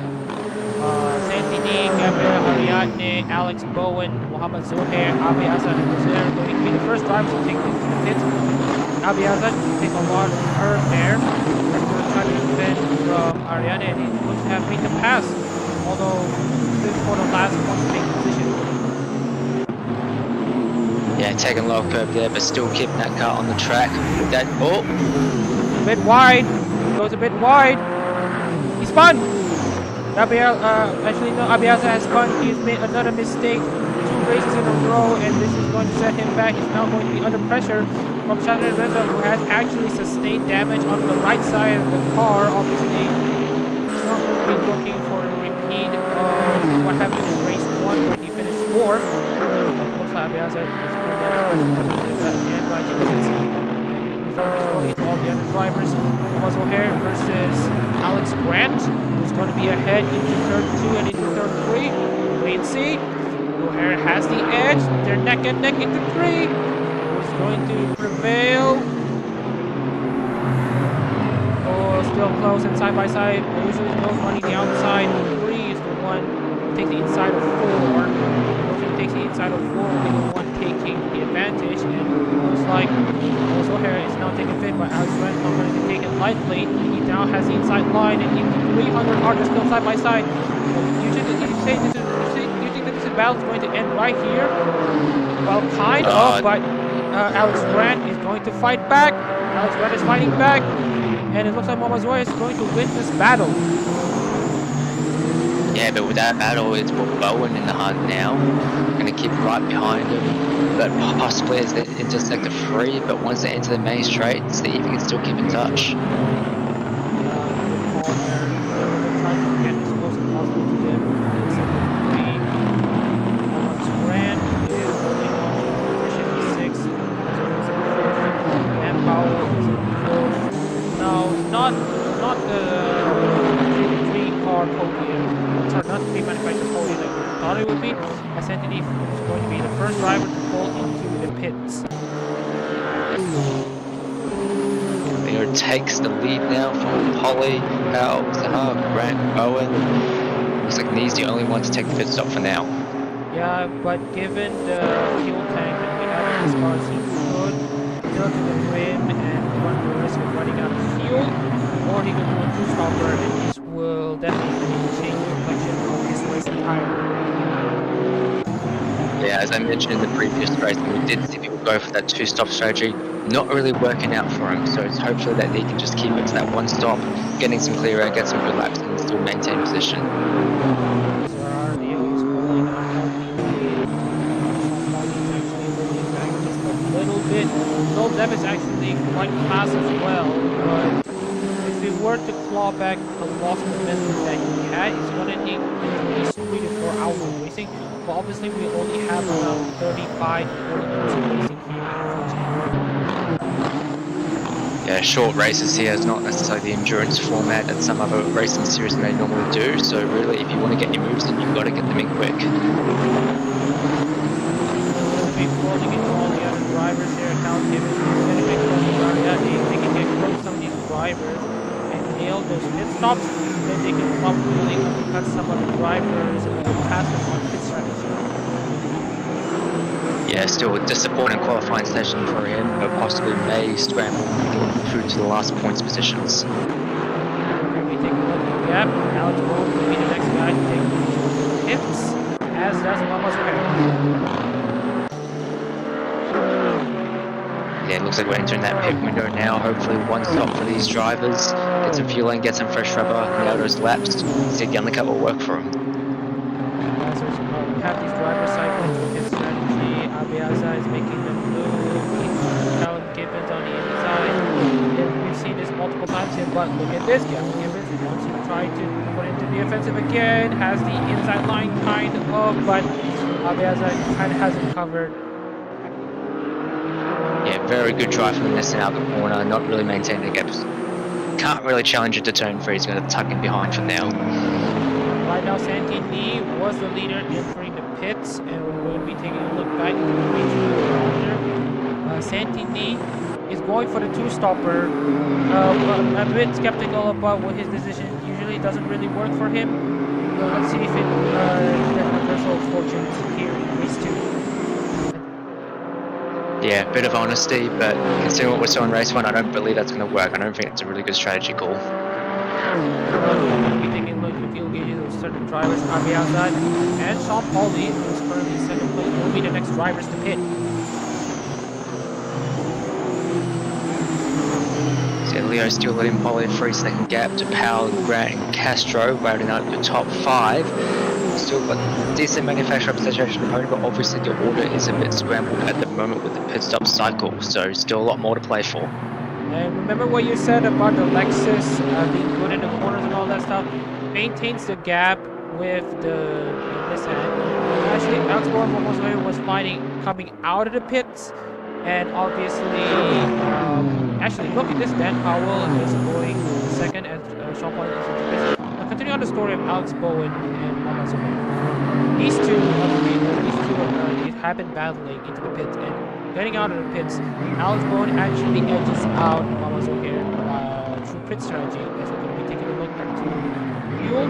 Santini, Gabriel Ariadne, Alex Bowen, Mohamed Zohair, Abi Azad, and Zohair going to be the first drivers to take this to the pits. Abi Azad takes a lot of curve there. That's going to try to defend from Ariadne, and he's going to have made the pass, although this is for the last one to take position. Yeah, taking a low curve there, but still keeping that car on the track. That oh, A bit wide. Goes a bit wide. He spun. Actually no, Abiyaza has spun. He's made another mistake. 2 races in a row, and this is going to set him back. He's now going to be under pressure from Shannon Reza, who has actually sustained damage on the right side of the car. Obviously, he's not going to be looking for a repeat of what happened in race 1 when he finished 4th. Looks like Abiyaza is going to all the other drivers. Thomas O'Hare versus Alex Grant, who's going to be ahead into turn 2 and into turn 3. Wait and see. O'Hare has the edge. They're neck and neck into 3. Who's going to prevail? Oh, still close and side by side. Usually no running the outside. 3 is the one who takes the inside of 4. Usually takes the inside of 4 will be the one taking the advantage. And it looks like O'Hare is now taking 5th, but Alex Grant is not going to take it lightly. He now has the inside line, and into 300 are still side by side. You think this battle is going to end right here? Well, kind of, but Alex Grant is going to fight back. Alex Grant is fighting back, and it looks like Momazoy is going to win this battle. yeah, but with that battle, it's put Bowen in the hunt now. Going to keep right behind him, but possibly as they into sector 3. But once they enter the main straight, see if he can still keep in touch. Not the 3-car podium. Sorry, not the manufactured podium that we thought it would be. As Anthony is going to be the first driver to pull into the pits. There takes the lead now from Holly, Al, Zaha, Grant, Bowen. Looks like Nee's the only one to take the pit stop for now. Yeah, but given the fuel tank that we have in this car, he could go to the rim and run the risk of running out of fuel, or he could do a 2-stopper, and this will definitely change the complexion of his race entirely. Yeah, as I mentioned in the previous race, we did see people go for that 2-stop strategy, not really working out for him. So it's hopefully that they can just keep it to that 1 stop, getting some clear air, get some good laps, and still maintain position. That is actually quite fast as well, but if we were to claw back the lost momentum that he had, he's going to need at least 3 to 4 hours of racing. But obviously, we only have around 35 to 40 minutes of racing here at Fuji. Yeah, short races here is not necessarily the endurance format that some other racing series may normally do. So really, if you want to get your moves in, you've got to get them in quick. Rolling into all the other drivers here. Now Gibbons is going to make they can get close to some of these drivers and nail those pit stops, then they can probably undercut some of the drivers and pass them on pit strategy. Yeah, still a disappointing qualifying session for him, but possibly may scramble through to the last points positions. Okay, we take a look at the gap. Alex Bowen will be the next guy to take the hits, as does Mama's O'Hare. Yeah, it looks like we're entering that pit window now. Hopefully 1 stop for these drivers. Get some fueling, get some fresh rubber, nail those laps. See if the undercut will work for them. So we have these drivers cycling through pit strategy. Abiyaza is making the move. Alan Gibbons on the inside. And we've seen this multiple times here, but look at this. Gavin Gibbons wants to try to put into the offensive again. Has the inside line kind of, but Abiyaza kind of has it covered. Yeah, very good drive from the Nissan out the corner, not really maintaining the gaps. Can't really challenge it to turn 3, he's going to tuck in behind for now. Right now, Santini was the leader entering the pits, and we're going to be taking a look back into the race. Santini is going for the 2-stopper. I'm a bit skeptical about what his decision usually doesn't really work for him. Let's see if it reversal of fortunes here in race 2. Yeah, bit of honesty, but considering what we saw in race 1, I don't believe that's going to work. I don't think it's a really good strategy call. We're taking a look at fuel gauges of certain drivers. Abiyaza and Sean Pauly, who's currently 2nd place, will be the next drivers to pit. Leo still letting Polly a 3-second gap to Powell, Grant and Castro, rounding out the top 5. Still got decent manufacturer representation at the moment, but obviously the order is a bit scrambled at the moment with the pit stop cycle, so still a lot more to play for. And remember what you said about the Lexus being good in the corners and all that stuff? Maintains the gap with the Nissan. Actually, Alex Bowman was fighting coming out of the pits, and obviously, actually look at this. Dan Powell is going second, and Sean Paul is in fifth. Now, continue on the story of Alex Bowen and Mama Zuhair. These two have been battling into the pits, and getting out of the pits, Alex Bowen actually edges out Mama Zuhair through pit strategy. As we're going to be taking a look at the fuel.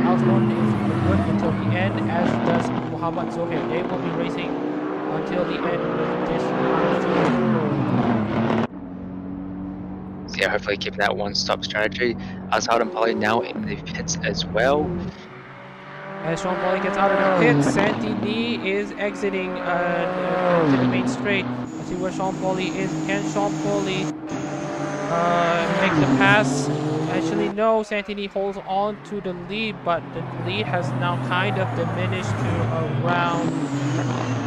Alex Bowen is good until the end, as does Muhammad Zuhair. They will be racing until the end with this. So yeah, hopefully keeping that one-stop strategy. Azhar and Polly now in the pits as well. As Sean Pauli gets out of the pits, Santini is exiting to the main straight. Let's see where Sean Pauli is. Can Sean Pauli make the pass? Actually, no. Santini holds on to the lead, but the lead has now kind of diminished to around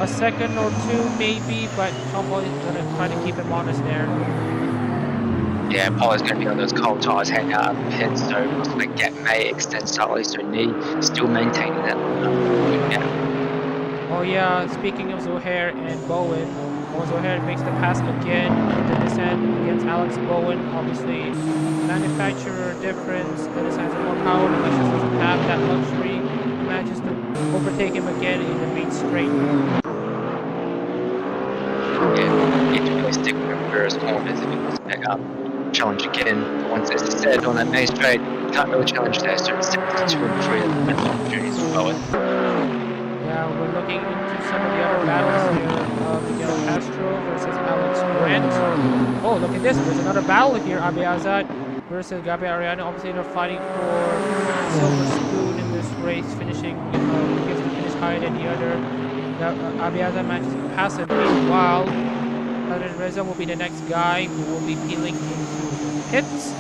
a second or two, maybe. But Sean Pauli is going to try to keep him honest there. Yeah, Polly's going to be on those cold tires heading out of the pits, so it looks like gap may extend slightly, so Knee still maintaining that good gap. Oh yeah, speaking of Zuhair and Bowen, Zuhair makes the pass again with the Nissan against Alex Bowen. Obviously, manufacturer difference, the Nissan has more power, the Lexus doesn't have that luxury. He manages to overtake him again in the main straight. Yeah, need to really stick with him for his corners if he wants to back up. Challenge again. Once it's said on that main straight, can't really challenge there, so it's 2 and 3 opportunities for Bowen. Yeah, we're looking into some of the other battles here. Miguel Castro versus Alex Grant. Oh, look at this. There's another battle here. Abi Azad versus Gabi Ariana. Obviously, they're fighting for silver spoon in this race, finishing, gets to finish higher than the other. Abi Azad manages to pass him. Meanwhile, Reza will be the next guy who will be peeling into the pits.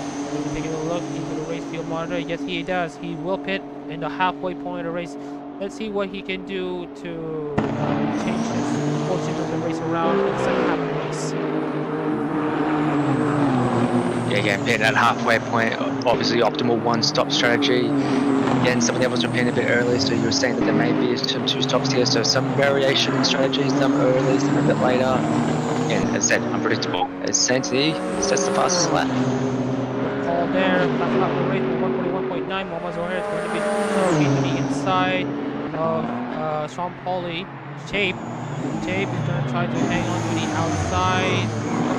Taking a look into the race field monitor. Yes, he does. He will pit in the halfway point of the race. Let's see what he can do to change his fortune of the race around in the second half of the race. Yeah, again, pitting at halfway point, obviously optimal one-stop strategy. Again, some of the others were pitting a bit early, so you were saying that there may be some 2 stops here, so some variation in strategy, some early, some a bit later. And as I said, unpredictable. As Santini sets the fastest lap. Call there, lap rate 141.9. Mama Zohar is going to be inside of Sean Pauli. Shape is going to try to hang on to the outside,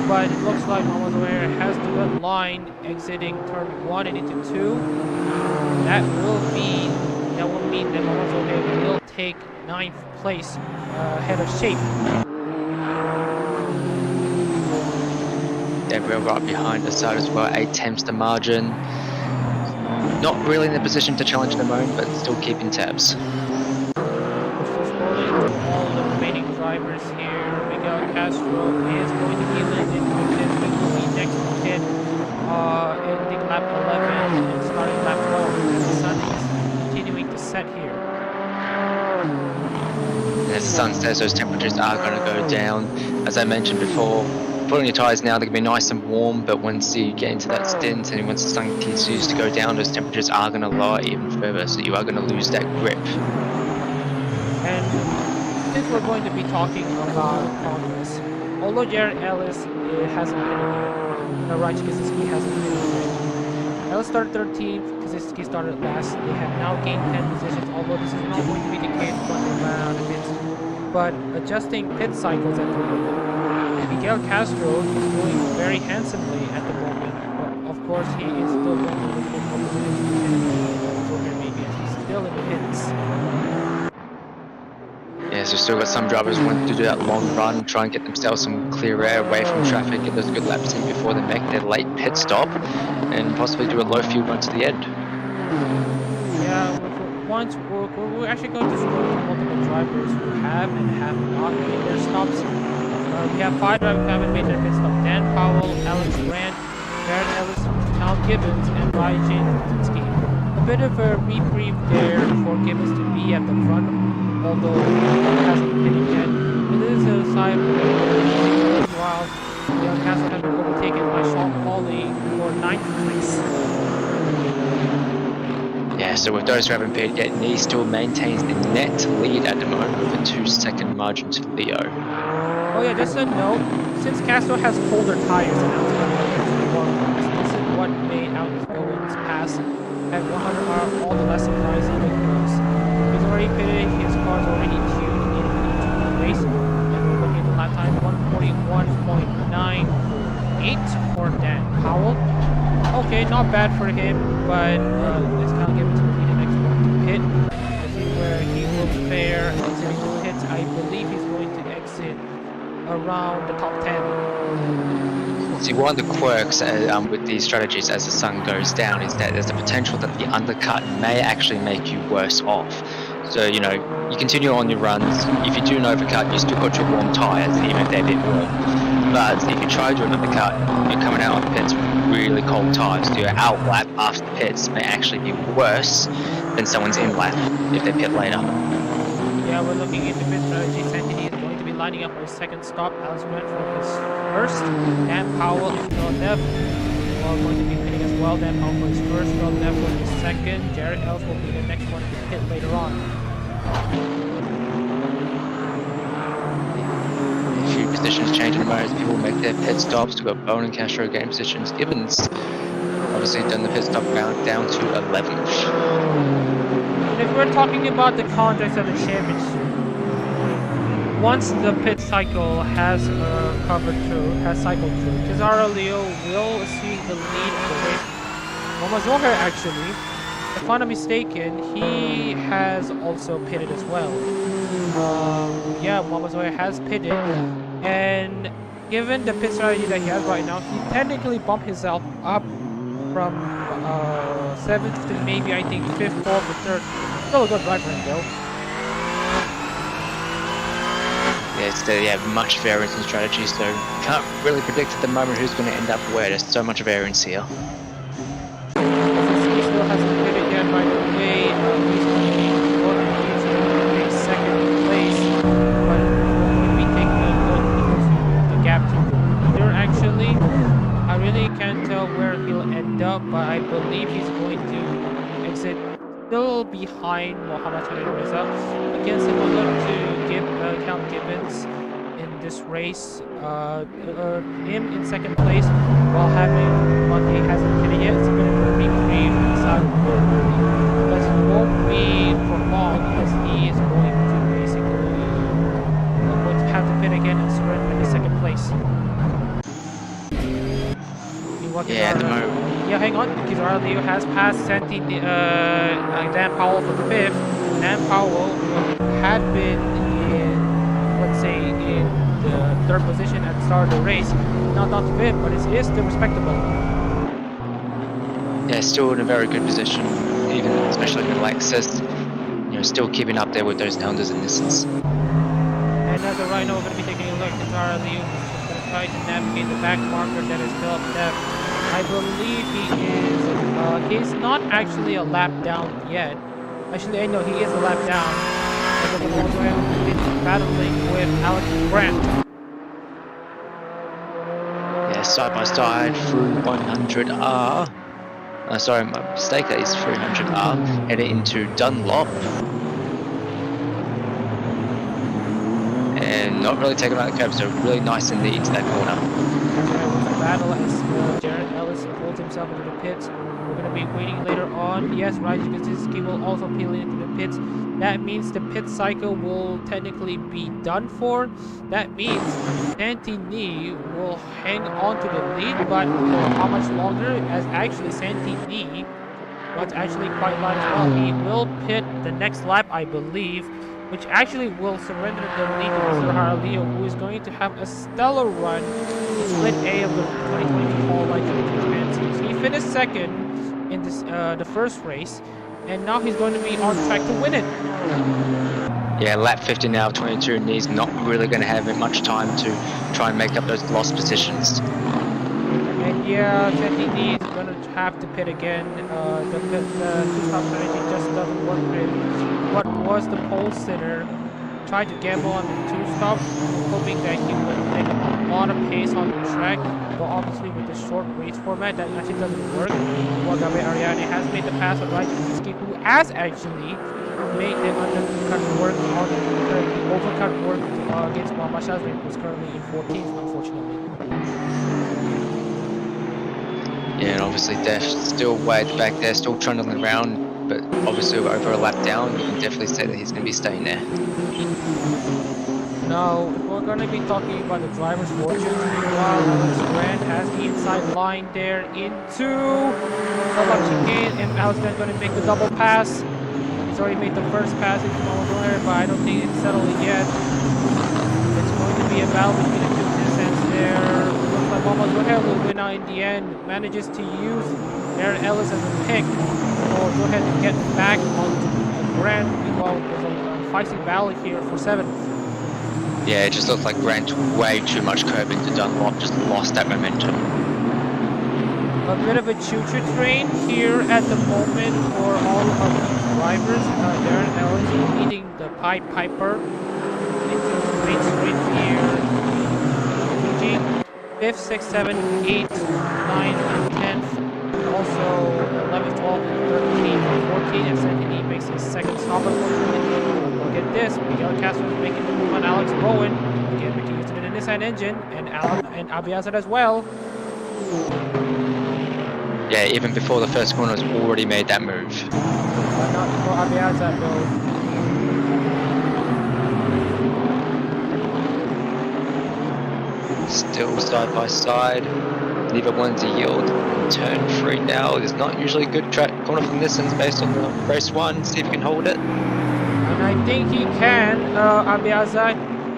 but it looks like Mama Zohar has the good line exiting turn 1 and into 2. That will mean that Mama Zohar will take 9th place ahead of Shape. Gabriel right behind the side as well, 8/10 the margin. Not really in the position to challenge at the moment, but still keeping tabs. All the remaining drivers here. Miguel Castro is going to be landed with this. He will be next to pit, ending lap 11 and starting lap 12. As the sun is continuing to set here. And as the sun sets, those temperatures are going to go down. As I mentioned before, putting your tyres now, they can be nice and warm, but once you get into that stint and once the sun continues to go down, those temperatures are going to lower even further, so you are going to lose that grip. And since we're going to be talking about Congress, although Jared Ellis hasn't been in it, Raj Kaczynski hasn't been in it. Ellis started 13th, Kaczynski started last. They have now gained 10 positions, although this is not going to be the case for around a bit. But adjusting pit cycles at the moment, Miguel Castro is doing very handsomely at the moment, but of course he is still going to lose his position, maybe he's still in the pits. Yeah, so still got some drivers wanting to do that long run, try and get themselves some clear air away from traffic, get those good laps in before they make their late pit stop, and possibly do a low fuel run to the end. Yeah, we're actually going to scroll to multiple drivers who have and have not made their stops. We have 5 drivers who haven't made their pit stop. Dan Powell, Alex Grant, Jared Ellis, Cal Gibbons, and Ryan James. A bit of a reprieve there for Gibbons to be at the front, although he hasn't pitted yet. It is a side while the Castle has been overtaken by Sean Hawley for 9th place. Yeah, so with those who haven't pitted yet, Nee still maintains the net lead at the moment with a 2-second margin to Leo. Oh yeah, just a note, since Castro has colder tires than Alton, this is what made Alton's Bowen's pass at 100 all the less surprising because he's already pitted, his car's already tuned in the race, and we're looking at the lap time 141.98 for Dan Powell. Okay, not bad for him, but it's kind of given to be the next one to pit. To see where he will fare exiting the pits. I believe he's going to exit around the top 10. See, one of the quirks with these strategies as the sun goes down is that there's a potential that the undercut may actually make you worse off. So, you know, you continue on your runs. If you do an overcut, you still got your warm tyres, even if they're a bit warm. But if you try to do an undercut, you're coming out on the pits with really cold tyres. So your out lap after the pits may actually be worse than someone's in lap if they pit later. Yeah, we're looking into pit strategy. Santini is going to be lining up for his second stop. Alex went for his first. Dan Powell and Phil Neff are going to be pitting as well. Dan Powell for his first, Phil Neff for his second. Jared Ellis will be the next one to pit later on. A few positions changing in the moment as people make their pit stops. We've got Bowen and Castro game positions. Gibbons obviously done the pit stop round down to 11th. And if we're talking about the contracts of the championship, once the pit cycle has cycled through, Cesaro Leo will assume the lead of the race. Mama Zohar actually, if I'm not mistaken, he has also pitted as well. Yeah, Mama Zohar has pitted, and given the pit strategy that he has right now, he technically bumped himself up from 7th to maybe I think 5th, 4th, or 3rd. Still a good ride for him though. Yeah, much variance in strategy, so can't really predict at the moment who's going to end up where. There's so much variance here. He still hasn't pitted yet, by the way. He's going to be second place, but we're going to be taking a look into the gap to the leader actually. I really can't tell where he'll end up, but I believe he's going to exit still behind Mohamed Reza. Again, similar to Count Gibbons in this race. Him in second place while having what he hasn't hit yet. It's a bit of a reprieve inside of the but it won't be for long because he is going to basically going to have to pit again and surrender his second place. Yeah, at the moment. Yeah, hang on. Cesaro Leo has passed Santini, Dan Powell for the 5th. Dan Powell had been in, let's say, in the 3rd position at the start of the race. Not the 5th, but it is still respectable. Yeah, still in a very good position, even especially with Lexus. You know, still keeping up there with those Hondas and Nissans. And as of right now, we're going to be taking a look at Cesaro Leo. He's going to try to navigate the back marker that is Philip Neff. I believe he is, he's not actually a lap down yet. Actually, I know he is a lap down. He's battling with Alex Brandt. Yeah, side by side through 100R. Sorry, my mistake, that is 300R. Headed into Dunlop. And not really taking out the curb, so really nice and neat into that corner. Battle as Jared Ellis pulls himself into the pits. We're going to be waiting later on. Yes, Ryan Kaczynski will also peel into the pits. That means the pit cycle will technically be done for. That means Santini will hang on to the lead, but for how much longer? As actually Santini was actually quite light as well. He will pit the next lap, I believe, which actually will surrender the lead to Cesaro Leo, who is going to have a stellar run in Split A of the 2022 Hololive GT3 Japan Series. He finished second in this the first race, and now he's going to be on track to win it. Yeah, lap 50 now of 22, and he's not really going to have much time to try and make up those lost positions. And Yeah, Santini is gonna have to pit again. The two-stop strategy just doesn't work for him. What was the pole sitter? Tried to gamble on the two-stop, hoping that he would make a lot of pace on the track, but obviously with the short race format, that actually doesn't work. Wagabe Ariane has made the pass on right to who has actually made the undercut work on the overcut work against Mama Shazrin, who's currently in 14th, unfortunately. Yeah, and obviously Dash still way at the back there, still trundling around, but obviously over a lap down, you can definitely say that he's going to be staying there. Now, we're going to be talking about the driver's fortune. Meanwhile, Alex Grant has the inside line there into double chicane, and Alex Grant going to make the double pass. He's already made the first pass into Momodoner, but I don't think it's settled yet. It's going to be a battle between the two descents there. Looks like Momodoner will win out in the end. Manages to use Aaron Ellis as a pick. So go ahead and get back on Grant. Meanwhile, there's a feisty battle here for 7th. Yeah, it just looks like Grant took way too much curbing to Dunlop, just lost that momentum. A bit of a choo-choo train here at the moment for all of the drivers. Darren Ellis leading the Pied Piper into straight here. Fuji, 5th, 6th, 7th, 8th, 9th, 10th. Also 11th, 12th, 13th, 14th, and Santini makes his second stop unfortunately. Look at this, Miguel Castro is making the move on Alex Bowen. Again, we're using an Nissan engine, and Abiazad as well. Yeah, even before the first corner has already made that move. But not before Abiazad though. Still side by side. Neither one's a yield. Turn 3 now. It's not usually a good track corner from Nissans based on the race 1. See if he can hold it. And I think he can. Abiazad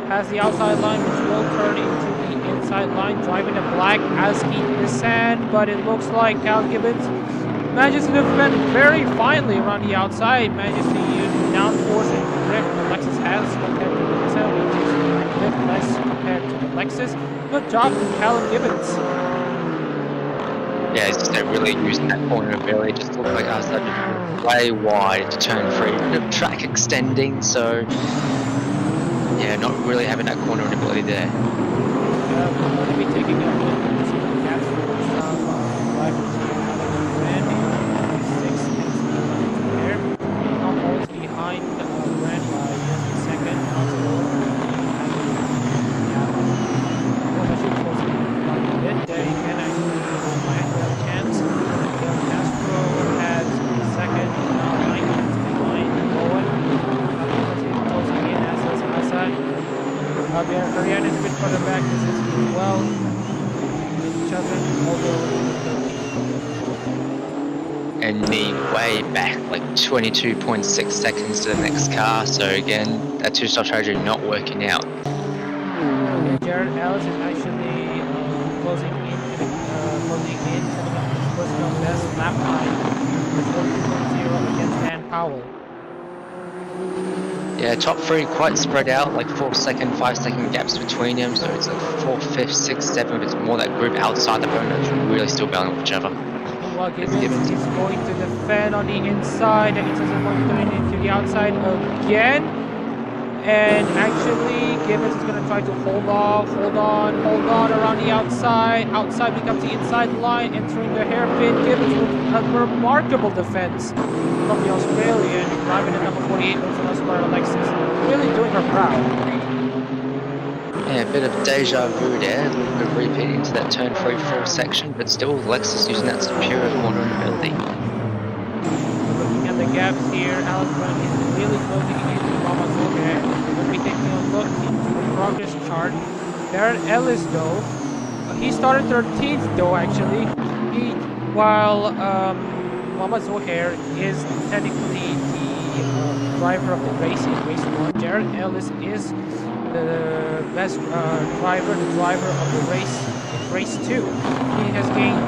has the outside line, which will turn into the inside line, driving a black ASCII Nissan, but it looks like Cal Gibbons manages to defend very finely around the outside, manages to use downforce and grip the Lexus has compared to the Nissan, which is a bit less compared to the Lexus. Good job from Callum Gibbons. Yeah, it's just they're really using that corner really. It just looked like us way wide to turn 3. The track extending, so yeah, not really having that corner ability there. We're going to be taking a look at some of the gaps from drivers here. And 6 minutes there. Not always behind Grant by just a second. Actually closing a bit there. You can actually find a chance. Castro has second, 9 minutes behind Owen. Closing in as his outside. Ariane is a bit further back. This is well. Each other, And me way back, like 22.6 seconds to the next car. So again, that two-stop strategy not working out. Yeah, Jared Ellis is actually closing in personal best lap time with 42.0 against Dan Powell. Yeah, top 3 quite spread out, like 4-second, 5-second gaps between them. So it's like 4th, 5th, 6th, 7th. It's more that group outside the bonus, really still battling with each other. Well, Gibbons is going to defend on the inside, and it doesn't want to turn into the outside again. And actually, Gibbons is going to try to hold on around the outside. Outside becomes the inside line, entering the hairpin. Gibbons with a remarkable defense from the Australian, driving the number 48 Ultra Lexus. Really doing her proud. Yeah, a bit of deja vu there, a little bit of repeat into that turn 3 full section, but still Lexus using that superior corner ability. Looking at the gaps here, Alex Grant is really closing into Mama Zoga. We'll be taking a look into the progress chart. Darren Ellis though, he started 13th though actually, while Mama Zohair is technically the driver of the race in race 1. Darren Ellis is the best driver of the race in race 2. He has gained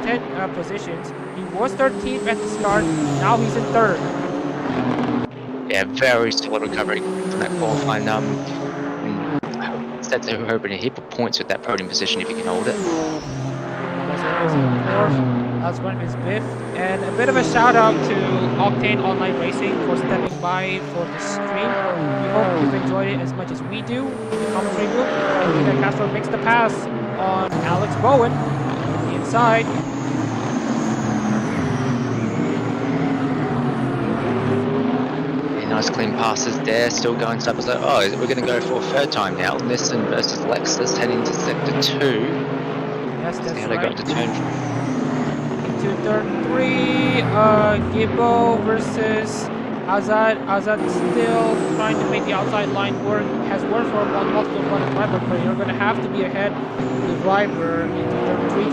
10 positions. He was 13th at the start, now he's in 3rd. Yeah, very solid recovery from that qualifying. Instead of hoping to hit points with that podium position if you can hold it. is in fourth. Adak-RMS is fifth. And a bit of a shout out to Octane Online Racing for stepping by for the stream. We hope you've enjoyed it as much as we do in the commentary group. Miguel Castro makes the pass on Alex Bowen on the inside. Nice clean passes there, still going side by side. Oh, we're going to go for a third time now. Nissan versus Lexus heading to sector 2. Yes, that's See how right. they got to turn. Into turn 3, Gibbo versus Azad. Azad still trying to make the outside line work. Has worked for one multiple run driver, but you're going to have to be ahead of the driver into turn 3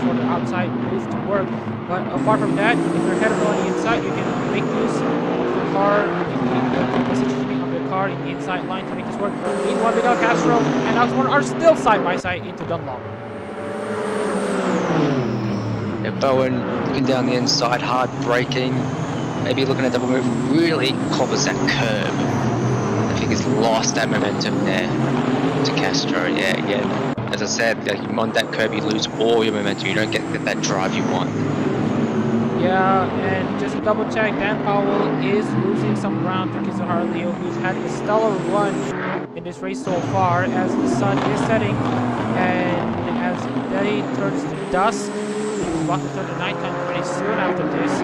for the outside move to work. But apart from that, if you're ahead of on the inside, you can make use of the car, the positioning of the car in the inside line to make this work. Meanwhile, Miguel Castro and Alex Bowen are still side by side into Dunlop. Yeah, Bowen looking down the inside, hard braking. Maybe looking at double move, really clobbers that curb. I think he's lost that momentum there to Castro. Yeah, again, as I said, like you on that curb, you lose all your momentum. You don't get that drive you want. Yeah, and just to double check, Dan Powell is losing some ground to Kizuhara Leo, who's had a stellar run in this race so far as the sun is setting and as day turns to dusk. He's about to turn to nighttime pretty soon after this.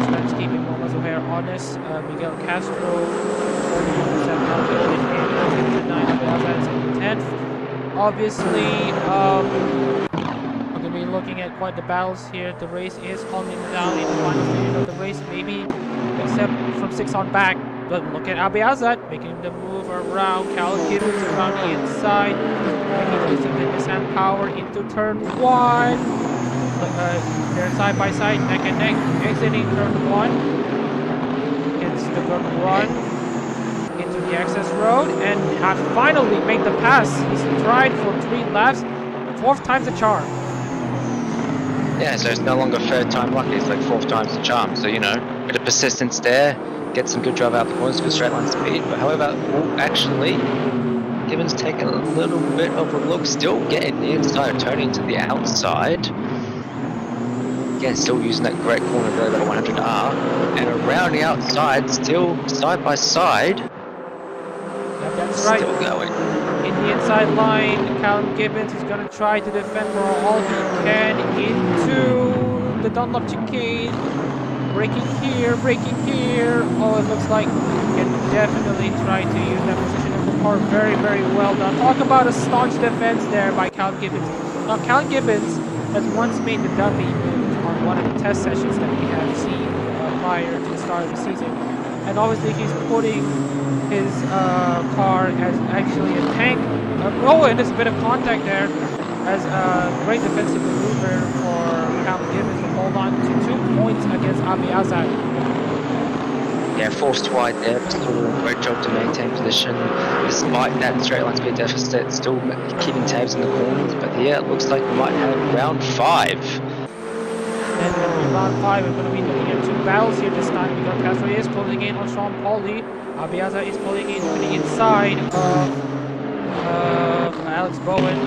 That's keeping Momoz O'Hare honest. Miguel Castro, 41% in 9th, in 10th. Obviously, we're going to be looking at quite the battles here. The race is calming down in the final stage of the race, maybe except from 6 on back. But look at Abe Azad making the move around. Cal Gibbons around the inside, making the Nissan Power into turn 1. They're side by side, neck and neck, exiting turn 1. It's the good run into the access road and has finally made the pass. He's tried for 3 laps, 4th time's the charm. Yeah, so it's no longer third time lucky, it's like 4th time's the charm. So, you know, bit of persistence there, get some good drive out the corners, good straight line speed. But however, actually, Gibbons taking a little bit of a look, still getting the inside, turning to the outside. Again, still using that great corner there, that 100R. And around the outside, still side by side. Yep, that's right. Still going. In the inside line, Callum Gibbons is going to try to defend for all he can into the Dunlop chicane. Braking here, braking here. Oh, it looks like he can definitely try to use that position of the car very, very well done. Talk about a staunch defense there by Callum Gibbons. Now, Callum Gibbons has once made the dummy move on one of the test sessions that we have seen prior to the start of the season. And obviously he's putting his car as actually a tank. Oh, and there's a bit of contact there as a great defensive maneuver for Callum Gibbons to hold on to 2 points against Abe Azad. Yeah, forced wide there, but still doing a great job to maintain position despite that straight line speed deficit, still keeping tabs in the corners. But yeah, it looks like we might have round 5. And in round 5, we're going to be looking at 2 battles here this time because Castro is pulling in on Sean Pauly. Abe Azad is pulling in to the inside of Alex Bowen.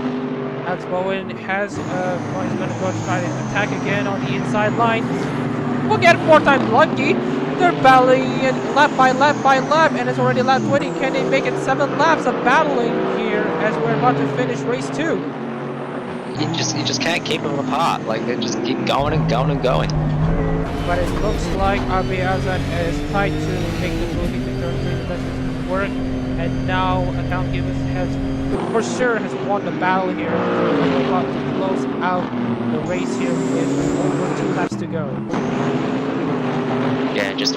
Alex Bowen is going to go try to attack again on the inside line. We'll get 4 times lucky. They're battling it lap by lap by lap, and it's already lap 20. Can they make it 7 laps of battling here as we're about to finish race 2? You just can't keep them apart. Like they just keep going and going and going. But it looks like Abe Azad is tried to make the move into turn 3. The doesn't work, and now Callum Gibbons has for sure has won the battle here. We're about to close out the race here with over 2 laps to go. Yeah, just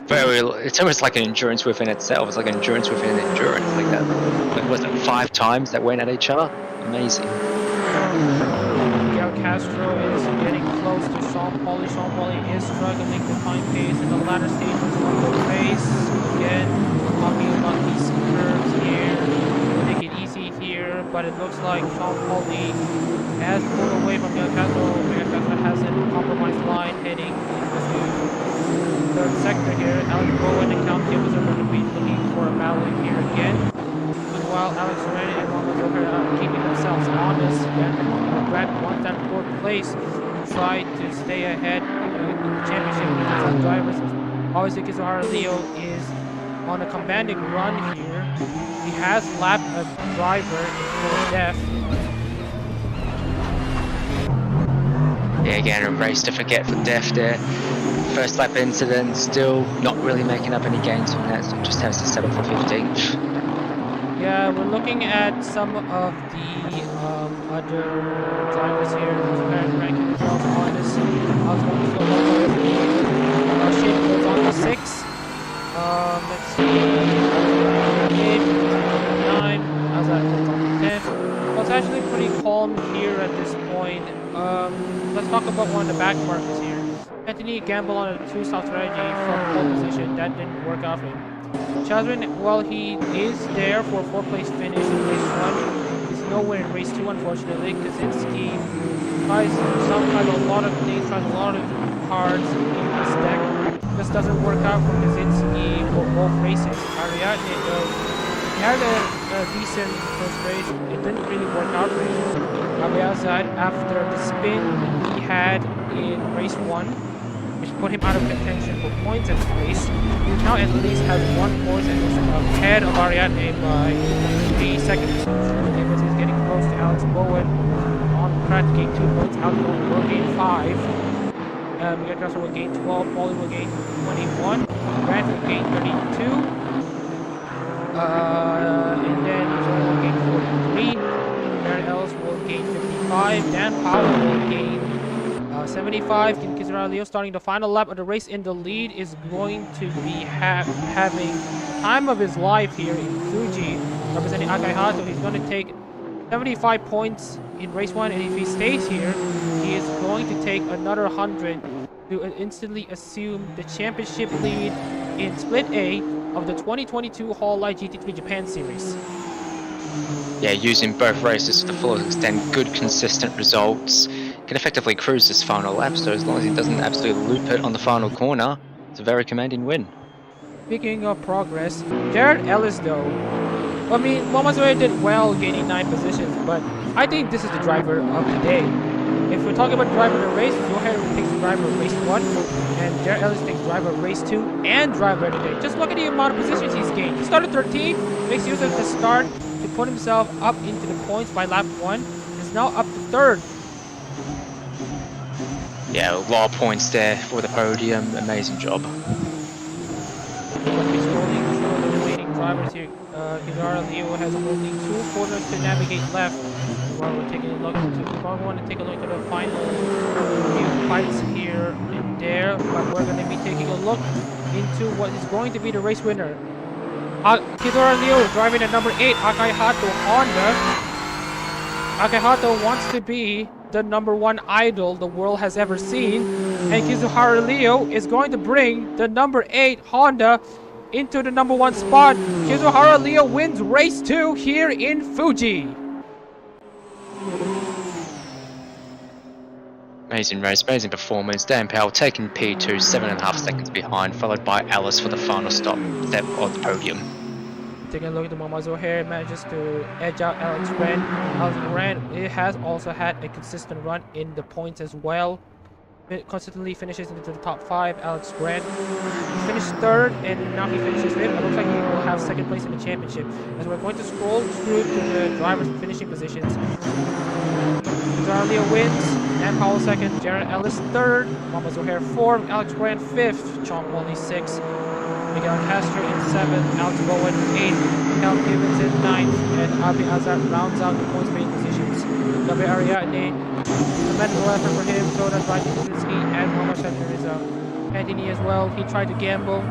very. It's almost like an endurance within itself. It's like an endurance within an endurance. Like that. Like was it 5 times that went at each other? Amazing. Miguel Castro is getting close to Sean Pauly. Sean Pauly is struggling to find pace in the latter stages of the race. Again, talking about these curves here. Make it easy here, but it looks like Sean Pauly has pulled away from Miguel Castro. Miguel Castro has a compromised line heading into third sector here. Alex Bowen and Callum Gibbons are going to be looking for a battle here again. Meanwhile, Alex Ren and Momoz O'Hare are keeping themselves honest and grab 1 starts at 4th place to try to stay ahead in the championship because our drivers. Obviously, Kizuhara Leo is on a commanding run here. He has lapped a driver in full death. Yeah, again, a race to forget for Def there. First lap incident, still not really making up any gains from that, so just has to settle for 15th. Yeah, we're looking at some of the other drivers here who's current ranking themselves on this. Shane goes on to 6. Let's see. 8, 9. Azad goes on to 10. Well, it's actually pretty calm here at this point. Let's talk about one of the back markers here. Anthony gambled on a 2-stop strategy from pole position. That didn't work out for him. Chazrin, well, he is there for a 4th place finish in race 1. He's nowhere in race 2, unfortunately. Kaczynski tries a lot of things, tries a lot of cards in his deck. Just doesn't work out for Kaczynski for both races. Ariadne, though, he had a decent first race. It didn't really work out for him. Abiyazad, after the spin he had in race 1, which put him out of contention for points in this race, he now at least has 1 point and is ahead of Ariadne by 3 seconds. Because he's getting close to Alex Bowen on track to gain 2 points. Alex Bowen will gain 5. Miguel Castro will gain 12. Paulie will gain 21. Grant will gain 32. And then Zoe will gain 43. Darren Ellis will gain 55. Dan Powell will gain 75. Kizuhara Leo starting the final lap of the race in the lead is going to be having the time of his life here in Fuji, representing Akai Hato. He's going to take 75 points in race 1, and if he stays here, he is going to take another 100 to instantly assume the championship lead in Split A of the 2022 Hololive GT3 Japan Series. Yeah, using both races to the fullest extent, good consistent results. Can effectively cruise this final lap, so as long as he doesn't absolutely loop it on the final corner, it's a very commanding win. Speaking of progress, Jared Ellis though, I mean, Momozoe did well gaining 9 positions, but I think this is the driver of the day. If we're talking about driver of the race, Zohair takes the driver of race 1, and Jared Ellis takes driver of race 2 and driver of the day. Just look at the amount of positions he's gained. He started 13th, makes use of the start to put himself up into the points by lap 1, is now up to 3rd. Yeah, a lot of points there for the podium. Amazing job. Scrolling through the remaining drivers here. Kizuhara Leo has only 2 corners to navigate left. While we're taking a look into, we want to take a look at the final few fights here and there, but we're going to be taking a look into what is going to be the race winner. Kizuhara Leo driving at number 8, Akai Hato Honda. Akai Hato wants to be the number 1 idol the world has ever seen, and Kizuhara Leo is going to bring the number 8 Honda into the number 1 spot. Kizuhara Leo wins race 2 here in Fuji. Amazing race, amazing performance. Dan Powell taking P2, 7.5 seconds behind, followed by Alice for the final step of the podium. Taking a look at the Momozo here, manages to edge out Alex Ren. Alex Ren has also had a consistent run in the points as well. It consistently finishes into the top 5. Alex Ren finished 3rd, and now he finishes 5th. It looks like he will have 2nd place in the championship. As we're going to scroll through to the drivers' finishing positions. Kizuhara Leo wins, Dan Powell 2nd, Jared Ellis 3rd, Momozo Hair 4th, Alex Ren 5th, Sean Wally 6th. Miguel Castro in 7th, Alex Bowen 8th, Cal Gibbons in 9th, and Abi Azar rounds out the points main positions. W. Ariadne, a mental effort for him, so does Ryan Kaczynski and Momo Shakiriza. Anthony as well, he tried to gamble,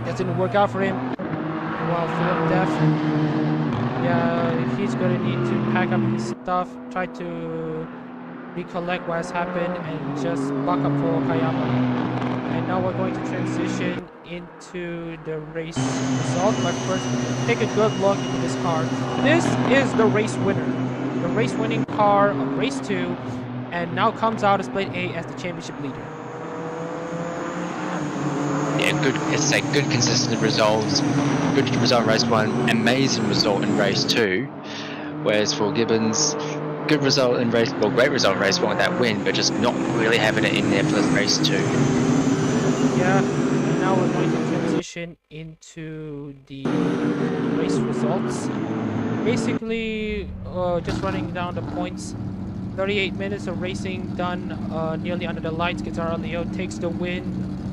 that didn't work out for him. While Philip Def, yeah, he's gonna need to pack up his stuff, try to recollect what has happened, and just buck up for Okayama. And now we're going to transition into the race result, but first take a good look into this car. This is the race winner, the race winning car of race 2, and now comes out of Split A as the championship leader. Yeah, good. It's a good consistent results. Good result in race 1, amazing result in race 2. Whereas for Gibbons, good result in race, well, great result in race 1 with that win, but just not really having it in there for race 2. Yeah, and now we're going to transition into the race results. Basically, just running down the points. 38 minutes of racing done nearly under the lights. Kizaru Leo takes the win,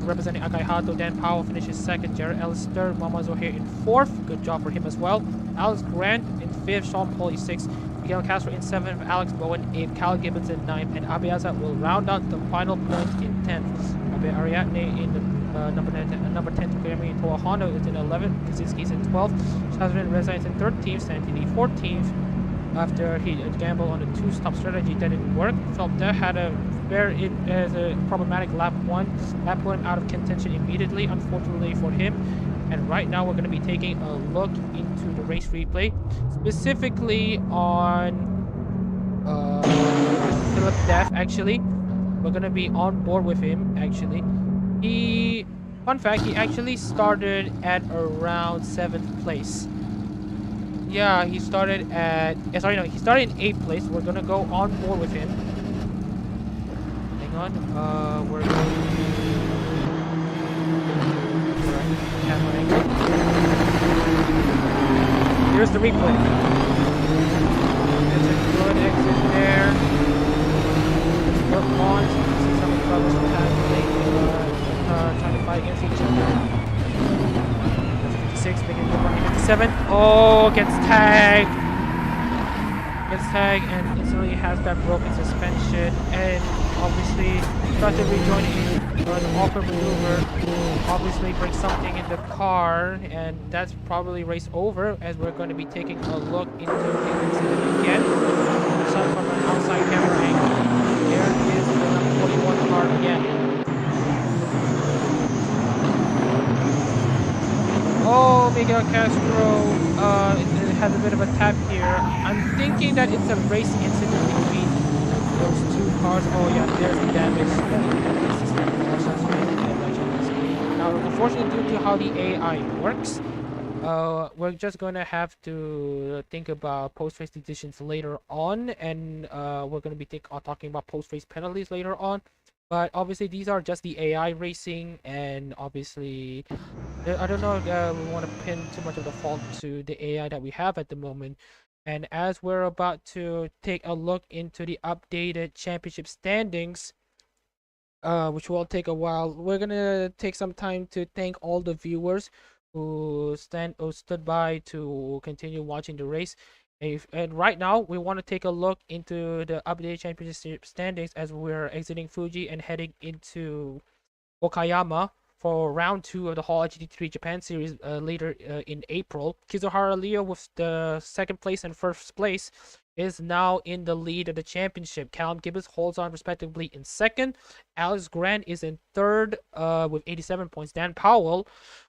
representing Akai Hato. Dan Powell finishes second. Jared Ellis third. Mama Zohair in fourth. Good job for him as well. Alex Grant in fifth. Sean Pauly sixth. Miguel Castro in seventh. Alex Bowen eighth. Cal Gibbons in ninth. And Abiyaza will round out the final point in 10th. Abe Ariadne in the number 10 Grammy Toa Honda is in 11th. Kaczynski's in 12th. Shazrin Reza is in 13th. Santini 14th. After he gambled on a two-stop strategy that didn't work. Felder had a problematic lap one. That put him out of contention immediately, unfortunately for him. And right now we're going to be taking a look into the race replay, specifically on Philip Deff. Actually, we're going to be on board with him. Actually, fun fact, he actually started at around 7th place. Yeah, he started at... he started in 8th place. We're gonna go on board with him. Hang on. We're going to... Camera angle. Here's the replay. There's a good exit there. Good launch. You can see some of the brothers trying to fight against each other. 56, making a good run. 57. Oh, gets tagged. And instantly has that broken suspension. And obviously tries to rejoin in an awkward maneuver. Obviously breaks something in the car. And that's probably race over, as we're going to be taking a look into the incident again. So from an outside camera angle, there is the number 41 car again. Oh, Miguel Castro has a bit of a tap here. I'm thinking that it's a race incident between those two cars. Oh yeah, there's the damage. Now, unfortunately, due to how the AI works, we're just going to have to think about post-race decisions later on, and we're going to be talking about post-race penalties later on. But obviously these are just the AI racing, and obviously I don't know if we want to pin too much of the fault to the AI that we have at the moment. And as we're about to take a look into the updated championship standings, which will take a while, we're gonna take some time to thank all the viewers who stood by to continue watching the race. And right now we want to take a look into the updated championship standings as we're exiting Fuji and heading into Okayama for round 2 of the Hololive GT3 Japan Series later in April. Kizuhara Leo with the 2nd place and 1st place is now in the lead of the championship. Callum Gibbons holds on respectively in 2nd. Alex Grant is in 3rd with 87 points. Dan Powell,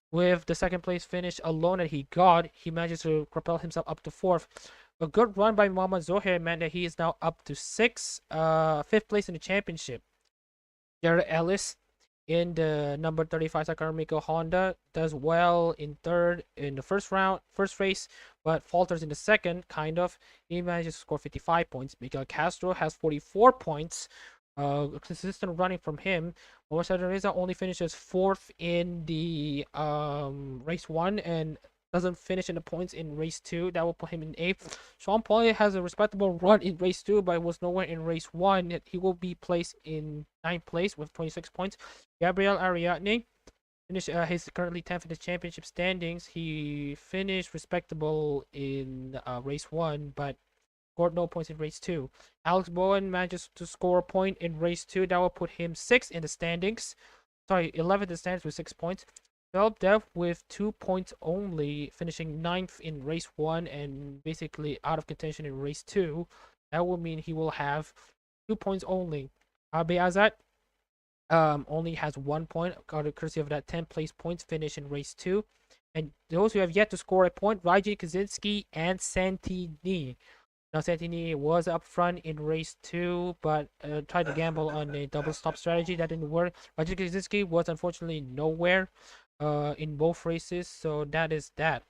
with the 2nd place finish alone that he got, he manages to propel himself up to 4th. A good run by Muhammad Zohair meant that he is now up to 6th, 5th place in the championship. Jared Ellis in the number 35 Sakuramico Honda does well in 3rd in the first race, but falters in the 2nd, kind of. He manages to score 55 points. Miguel Castro has 44 points. Consistent running from him. Reza only finishes 4th in the race 1 and doesn't finish in the points in race 2. That will put him in 8th. Sean Pauly has a respectable run in race 2, but was nowhere in race 1. He will be placed in 9th place with 26 points. Gabriel Ariadne he's currently 10th in the championship standings. He finished respectable in race 1, but scored no points in race 2. Alex Bowen manages to score a point in race 2. That will put him 6th in the standings. 11th in the standings with 6 points. Philip Dev with 2 points only, finishing 9th in race 1 and basically out of contention in race 2. That will mean he will have 2 points only. Abiyaza only has 1 point, courtesy of that 10th place points finish in race 2. And those who have yet to score a point, Raji Kaczynski and Santini. Now, Santini was up front in race 2, but tried to gamble on a double stop strategy. That didn't work. Raji Kaczynski was unfortunately nowhere in both races, so that is that.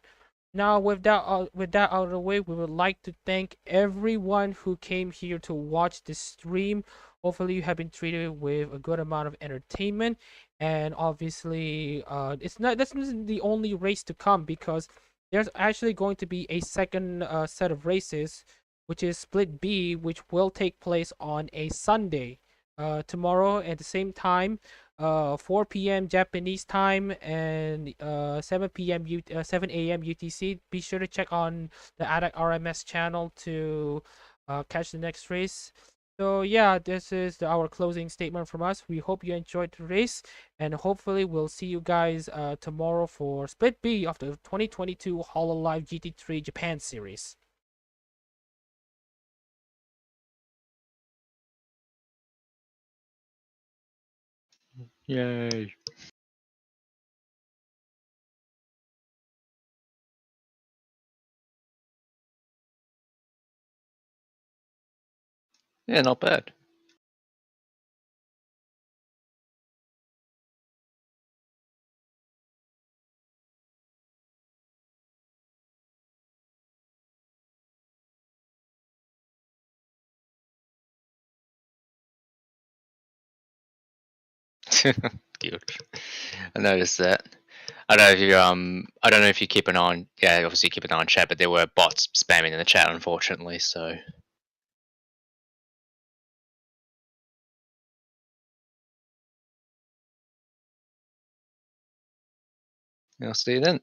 Now, with that out of the way, we would like to thank everyone who came here to watch this stream. Hopefully, you have been treated with a good amount of entertainment, and obviously, this isn't the only race to come, because there's actually going to be a second set of races, which is Split B, which will take place on a Sunday, tomorrow at the same time. 4 p.m. Japanese time and 7 a.m. UTC. Be sure to check on the Adak-RMS channel to catch the next race. So yeah, this is our closing statement from us. We hope you enjoyed the race, and hopefully we'll see you guys tomorrow for Split B of the 2022 Hololive GT3 Japan Series. Yay. Yeah, not bad. Cute. I noticed that. I don't know if you I don't know if you keep an eye on, yeah, obviously keep an eye on chat, but there were bots spamming in the chat, unfortunately. So I'll see you then.